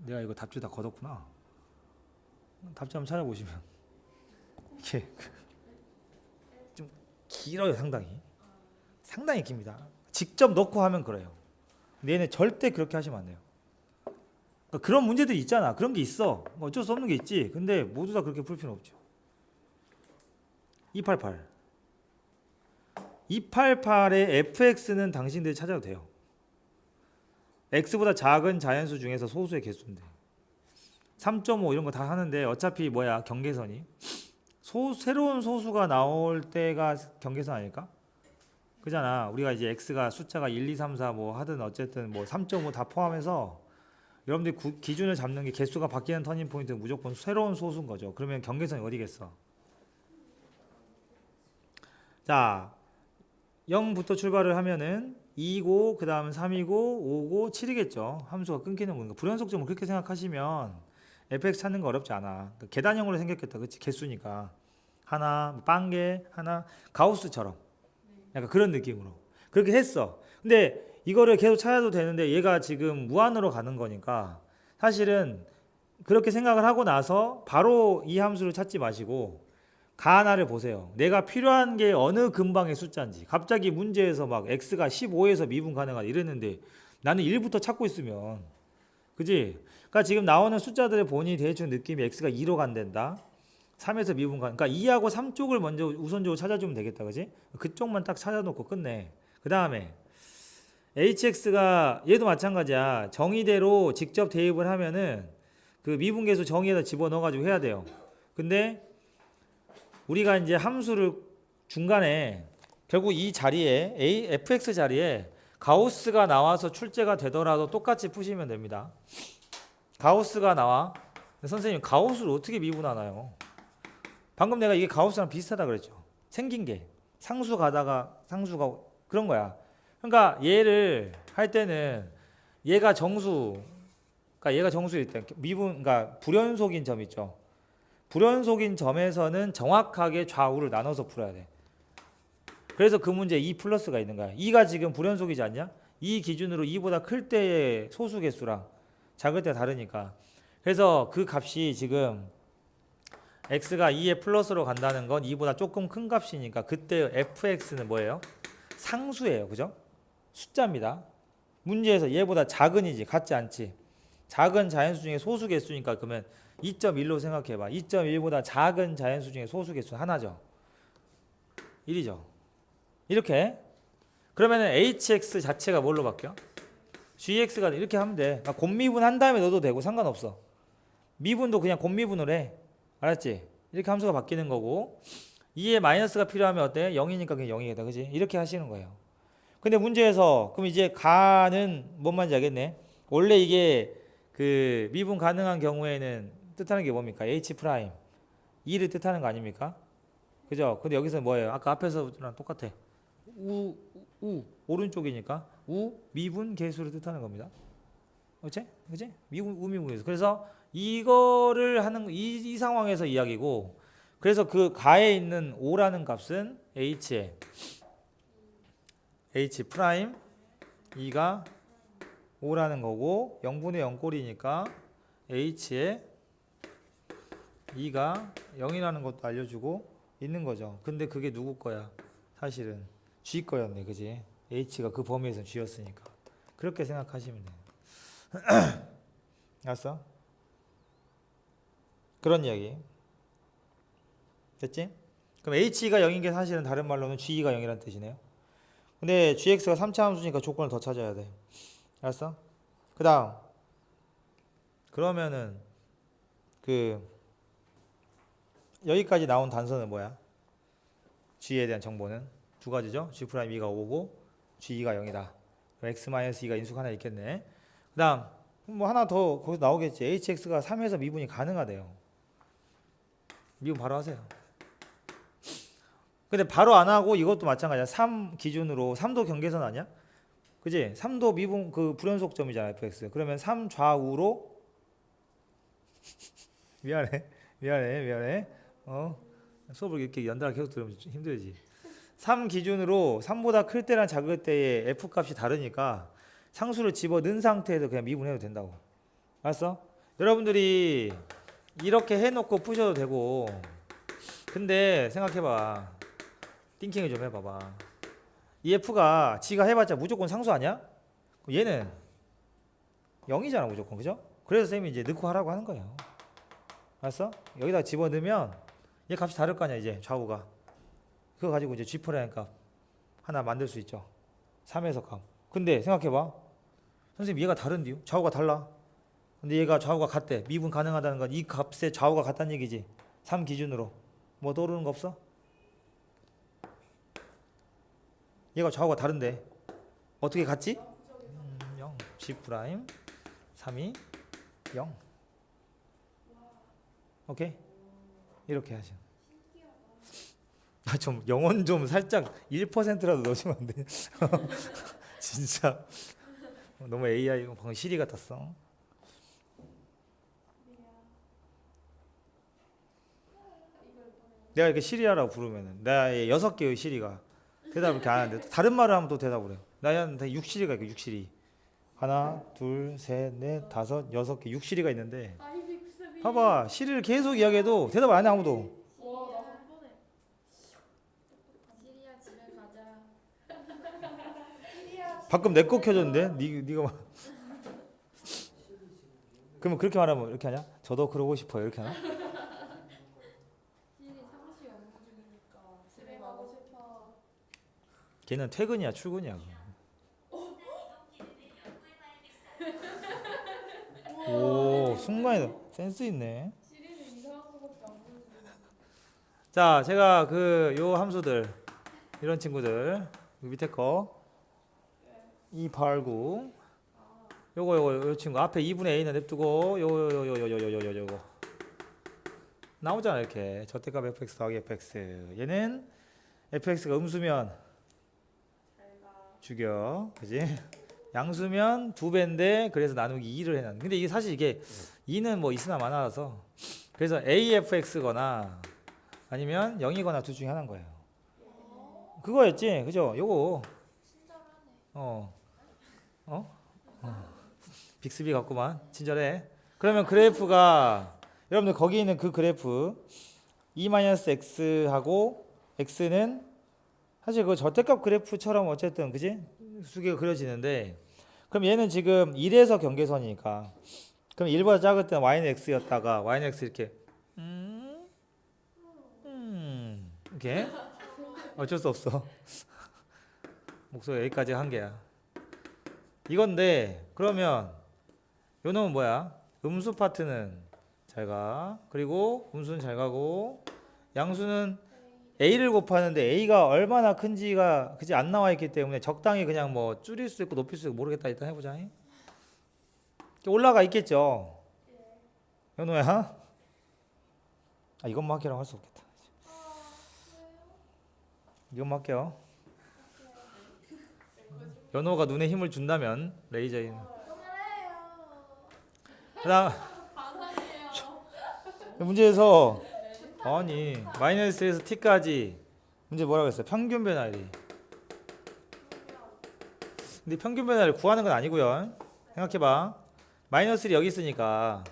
내가 이거 답지 다 걷었구나. 답지 한번 찾아보시면 이게 좀 길어요. 상당히 깁니다. 직접 넣고 하면 그래요. 근데 얘네 절대 그렇게 하시면 안 돼요. 그러니까 그런 문제들이 있잖아. 그런 게 있어. 뭐 어쩔 수 없는 게 있지. 근데 모두 다 그렇게 풀 필요는 없죠. 288의 fx는 당신들이 찾아도 돼요. x보다 작은 자연수 중에서 소수의 개수인데 3.5 이런 거 다 하는데 어차피 뭐야 경계선이 새로운 소수가 나올 때가 경계선 아닐까? 그잖아. 우리가 이제 x가 숫자가 1, 2, 3, 4 뭐 하든 어쨌든 뭐 3.5 다 포함해서 여러분들이 기준을 잡는 게 개수가 바뀌는 터닝 포인트는 무조건 새로운 소수인 거죠. 그러면 경계선이 어디겠어? 자, 0부터 출발을 하면은 2고 그 다음 3이고 5고 7이겠죠. 함수가 끊기는 거니까 불연속점을 그렇게 생각하시면 fx 찾는 거 어렵지 않아. 그러니까 계단형으로 생겼겠다. 그치? 개수니까 하나 빵개 하나 가우스처럼 약간 그런 느낌으로 그렇게 했어. 근데 이거를 계속 찾아도 되는데 얘가 지금 무한으로 가는 거니까 사실은 그렇게 생각을 하고 나서 바로 이 함수를 찾지 마시고 가나를 보세요. 내가 필요한 게 어느 근방의 숫자인지. 갑자기 문제에서 막 x가 15에서 미분 가능하다 이랬는데 나는 1부터 찾고 있으면 그지? 그러니까 지금 나오는 숫자들을 보니 대충 느낌이 x가 2로 간댄다. 3에서 미분 가. 그러니까 2하고 3 쪽을 먼저 우선적으로 찾아주면 되겠다. 그지? 그쪽만 딱 찾아놓고 끝내. 그 다음에 hx가 얘도 마찬가지야. 정의대로 직접 대입을 하면은 그 미분계수 정의에다 집어넣어가지고 해야 돼요. 근데 우리가 이제 함수를 중간에 결국 이 자리에 fx 자리에 가우스가 나와서 출제가 되더라도 똑같이 푸시면 됩니다. 가우스가 나와. 선생님 가우스를 어떻게 미분하나요? 방금 내가 이게 가우스랑 비슷하다 그랬죠. 생긴 게 상수 가다가 상수가 그런 거야. 그러니까 얘를 할 때는 얘가 정수, 그러니까 얘가 정수일 때 미분, 그러니까 불연속인 점 있죠. 불연속인 점에서는 정확하게 좌우를 나눠서 풀어야 돼. 그래서 그 문제에 2 플러스가 있는 거야. 2가 지금 불연속이지 않냐? 2 기준으로 2보다 클 때의 소수 개수랑 작을 때 다르니까. 그래서 그 값이 지금 x가 2의 플러스로 간다는 건 2보다 조금 큰 값이니까 그때 fx는 뭐예요? 상수예요. 그죠? 숫자입니다. 문제에서 얘보다 작은이지 같지 않지. 작은 자연수 중에 소수 개수니까 그러면 2.1로 생각해봐. 2.1보다 작은 자연수 중에 소수 개수 하나죠. 1이죠. 이렇게 그러면은 hx 자체가 뭘로 바뀌어? gx가 이렇게 하면 돼. 곱미분 한 다음에 넣어도 되고 상관없어. 미분도 그냥 곱미분을 해. 알았지? 이렇게 함수가 바뀌는 거고 2에 마이너스가 필요하면 어때? 0이니까 그냥 0이겠다. 그지? 이렇게 하시는 거예요. 근데 문제에서 그럼 이제 가는 뭔 말인지 알겠네. 원래 이게 그 미분 가능한 경우에는 뜻하는 게 뭡니까? h 프라임 2를 뜻하는 거 아닙니까? 그죠? 근데 여기서 뭐예요? 아까 앞에서랑 똑같아. 우 오른쪽이니까 미분 계수를 뜻하는 겁니다. 그치? 그치? 미분 계수. 그래서 이거를 하는 이 상황에서 이야기고 그래서 그 가에 있는 5라는 값은 h에 h 프라임 2가 5라는 거고 0분의 0꼴이니까 h에 2가 0이라는 것도 알려주고 있는 거죠. 근데 그게 누구 거야? 사실은 G 거였네. 그지? H가 그 범위에서 G였으니까 그렇게 생각하시면 돼요. 알았어? 그런 이야기 됐지? 그럼 H가 0인 게 사실은 다른 말로는 G가 0이라는 뜻이네요. 근데 GX가 3차 함수니까 조건을 더 찾아야 돼. 알았어? 그 다음 그러면은 그 여기까지 나온 단서는 뭐야? G에 대한 정보는 두 가지죠. G'2가 5고 G2가 0이다. X-2가 인수가 하나 있겠네. 그 다음 뭐 하나 더 거기서 나오겠지. HX가 3에서 미분이 가능하대요. 미분 바로 하세요. 근데 바로 안 하고 이것도 마찬가지야. 3 기준으로 3도 경계선 아니야? 그지? 3도 미분 그 불연속점이잖아 fx. 그러면 3 좌우로 미안해. 수업을 이렇게 연달아 계속 들으면 좀 힘들지. 3 기준으로 3보다 클 때랑 작을 때의 f 값이 다르니까 상수를 집어 넣은 상태에서 그냥 미분해도 된다고. 알았어? 여러분들이 이렇게 해놓고 푸셔도 되고, 근데 생각해봐. 띵킹을 좀 해봐봐. 이 f가 지가 해봤자 무조건 상수 아니야? 얘는 0이잖아 무조건. 그죠? 그래서 쌤이 이제 넣고 하라고 하는 거예요. 알았어? 여기다 집어넣으면 얘 값이 다를 거 아니야 이제 좌우가. 그거 가지고 이제 G4라는 값 하나 만들 수 있죠. 3에서 값. 근데 생각해봐. 선생님 얘가 다른데요? 좌우가 달라. 근데 얘가 좌우가 같대. 미분 가능하다는 건 이 값의 좌우가 같다는 얘기지. 3 기준으로. 뭐 떠오르는 거 없어? 얘가 좌우가 다른데 어떻게 같지? 0 G 프라임 3이 0. 오케이? 이렇게 하죠. 좀 영혼 좀 살짝 1%라도 넣어주면 안 돼? 진짜 너무 AI 방금 시리 같았어. 내가 이렇게 시리하라고 부르면은 나의 6개의 시리가 대답을 이렇게 안 하는데 다른 말을 하면 또 대답을 해요. 나한테 6시리가 있고 6시리. 하나, 둘, 셋, 넷, 다섯, 6개 6시리가 있는데 봐봐. 시리를 계속 이야기해도 대답을 안 해 아무도. 와나한 번에 시리야 집에 가자. 시리야 방금 내 거 켜졌는데? 네가 막 그러면 그렇게 말하면 이렇게 하냐? 저도 그러고 싶어요 이렇게 하나? 시리 상시 업무 중이니까 집에 가고 싶어. 걔는 퇴근이야 출근이야. 오 순간에 센스 있네. 시리는 이상한 거밖에 안 보여주고. 자 제가 그 요 함수들 이런 친구들 요 밑에 거 289 요 친구 앞에 2분의 a는 냅두고 요거 나오잖아 이렇게 저택값 fx 더하기 fx. 얘는 fx가 음수면 죽여 그지? 양수면 2배인데 그래서 나누기 2를 해놨는데 근데 이게 사실 이게 2는 뭐 있으나 마나라서 그래서 afx거나 아니면 0이거나 둘 중에 하나인 거예요. 그거였지 그죠? 요거 친절하네. 빅스비 같구만. 친절해. 그러면 그래프가 여러분들 거기 있는 그 그래프 E-x하고 x는 사실 그 절대값 그래프처럼 어쨌든 그지? 두 개가 그려지는데 그럼 얘는 지금 1에서 경계선이니까 그럼 1보다 작을 때는 y는 x였다가 y는 x 이렇게 이렇게 어쩔 수 없어. 목소리 여기까지 한 개야. 이건데 그러면 요 놈은 뭐야? 음수 파트는 잘 가. 그리고 음수는 잘 가고 양수는 a를 곱하는데 a가 얼마나 큰지가 그지 안 나와 있기 때문에 적당히 그냥 뭐 줄일 수 있고 높일 수 있고 모르겠다. 일단 해보자. 올라가 있겠죠. 연호야. 이것만 할게라고 할 수 없겠다. 이것만 할게요. 연호가 눈에 힘을 준다면 레이저인. 그다음 문제에서 아니 마이너스에서 t까지 문제 뭐라고 했어요? 평균 변화율이. 근데 평균 변화를 구하는 건 아니고요. 생각해봐. 마이너스 1이 여기 있으니까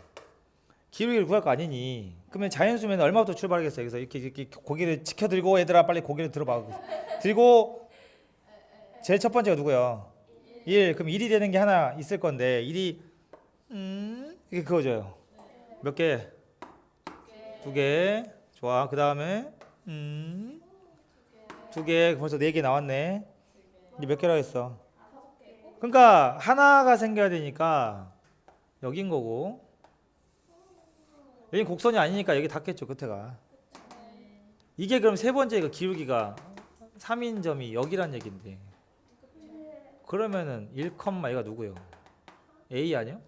기울기를 구할 거 아니니. 그러면 자연수면 얼마부터 출발하겠어요? 그래서 이렇게 고개를 치켜 들고 얘들아 빨리 고개를 들어봐. 들고 제일 첫 번째가 누구야? 1. 그럼 1이 되는 게 하나 있을 건데 1이 이게 그거죠. 몇 개? 2개. 좋아. 그 다음에 2개. 벌써 4개 나왔네. 이제 몇 개라고 했어? 그러니까 하나가 생겨야 되니까 여긴 거고 여긴 곡선이 아니니까 여기 닿겠죠 끝에가. 이게 그럼 세 번째가 기울기가 3인 점이 여기란 얘긴데 그러면은 1, 얘가 누구요? A 아니야?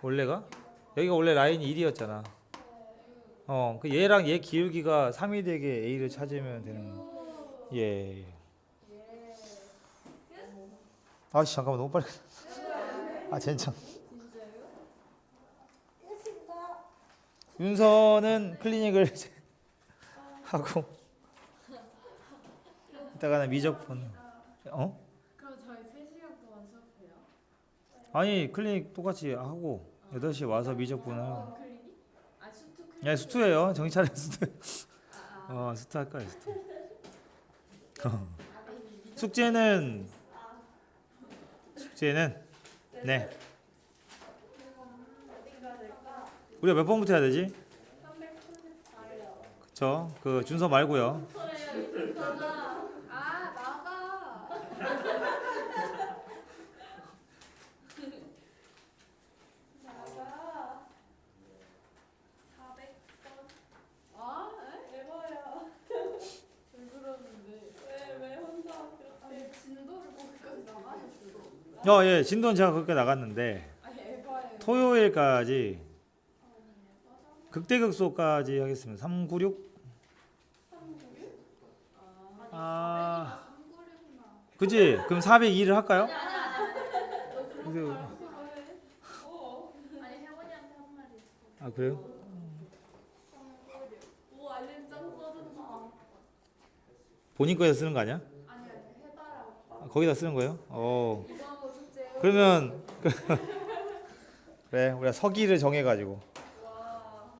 원래가? 여기가 원래 라인이 1이었잖아. 그 얘랑 얘 기울기가 3이 되게 A를 찾으면 되는. 예. 아씨 잠깐만 너무 빨리. 아 젠장. 진짜요? 윤서는 클리닉을 이제 하고 이따가는 미적분. 어? 그럼 저희 3시간 동안 수업해요? 아니 클리닉 똑같이 하고 8시에 와서 미적분 하고. 클리닉? 아 수투 클리닉? 야 수투예요. 정신 차려 수투. 아, 수투 할 거야 수투. 아니 숙제는 네. 어딘가 될까? 우리가 몇 번부터 해야 되지? 394요. 그쵸? 그 준서 말고요. 나가. 아 나가. 나가. 400번. 아? 에바야. 왜 그러는데? 왜 혼자 그렇게 진도를 거기까지 나가셨어요? 예, 진도는 제가 그렇게 나갔는데 아니 에바예요. 토요일까지 극대극소까지 하겠습니다. 396. 396? 아, 396이구나. 그지? 그럼 402를 할까요? 너 그런 그- 말 앞으로 해. 아니 혜원이한테 한 말이 있어. 아 그래요? 오 알림장 써준다. 본인 거에서 쓰는 거 아니야? 아니 해봐라고. 아, 거기다 쓰는 거예요? 이거 숙제. 그러면 그래 우리가 서기를 정해가지고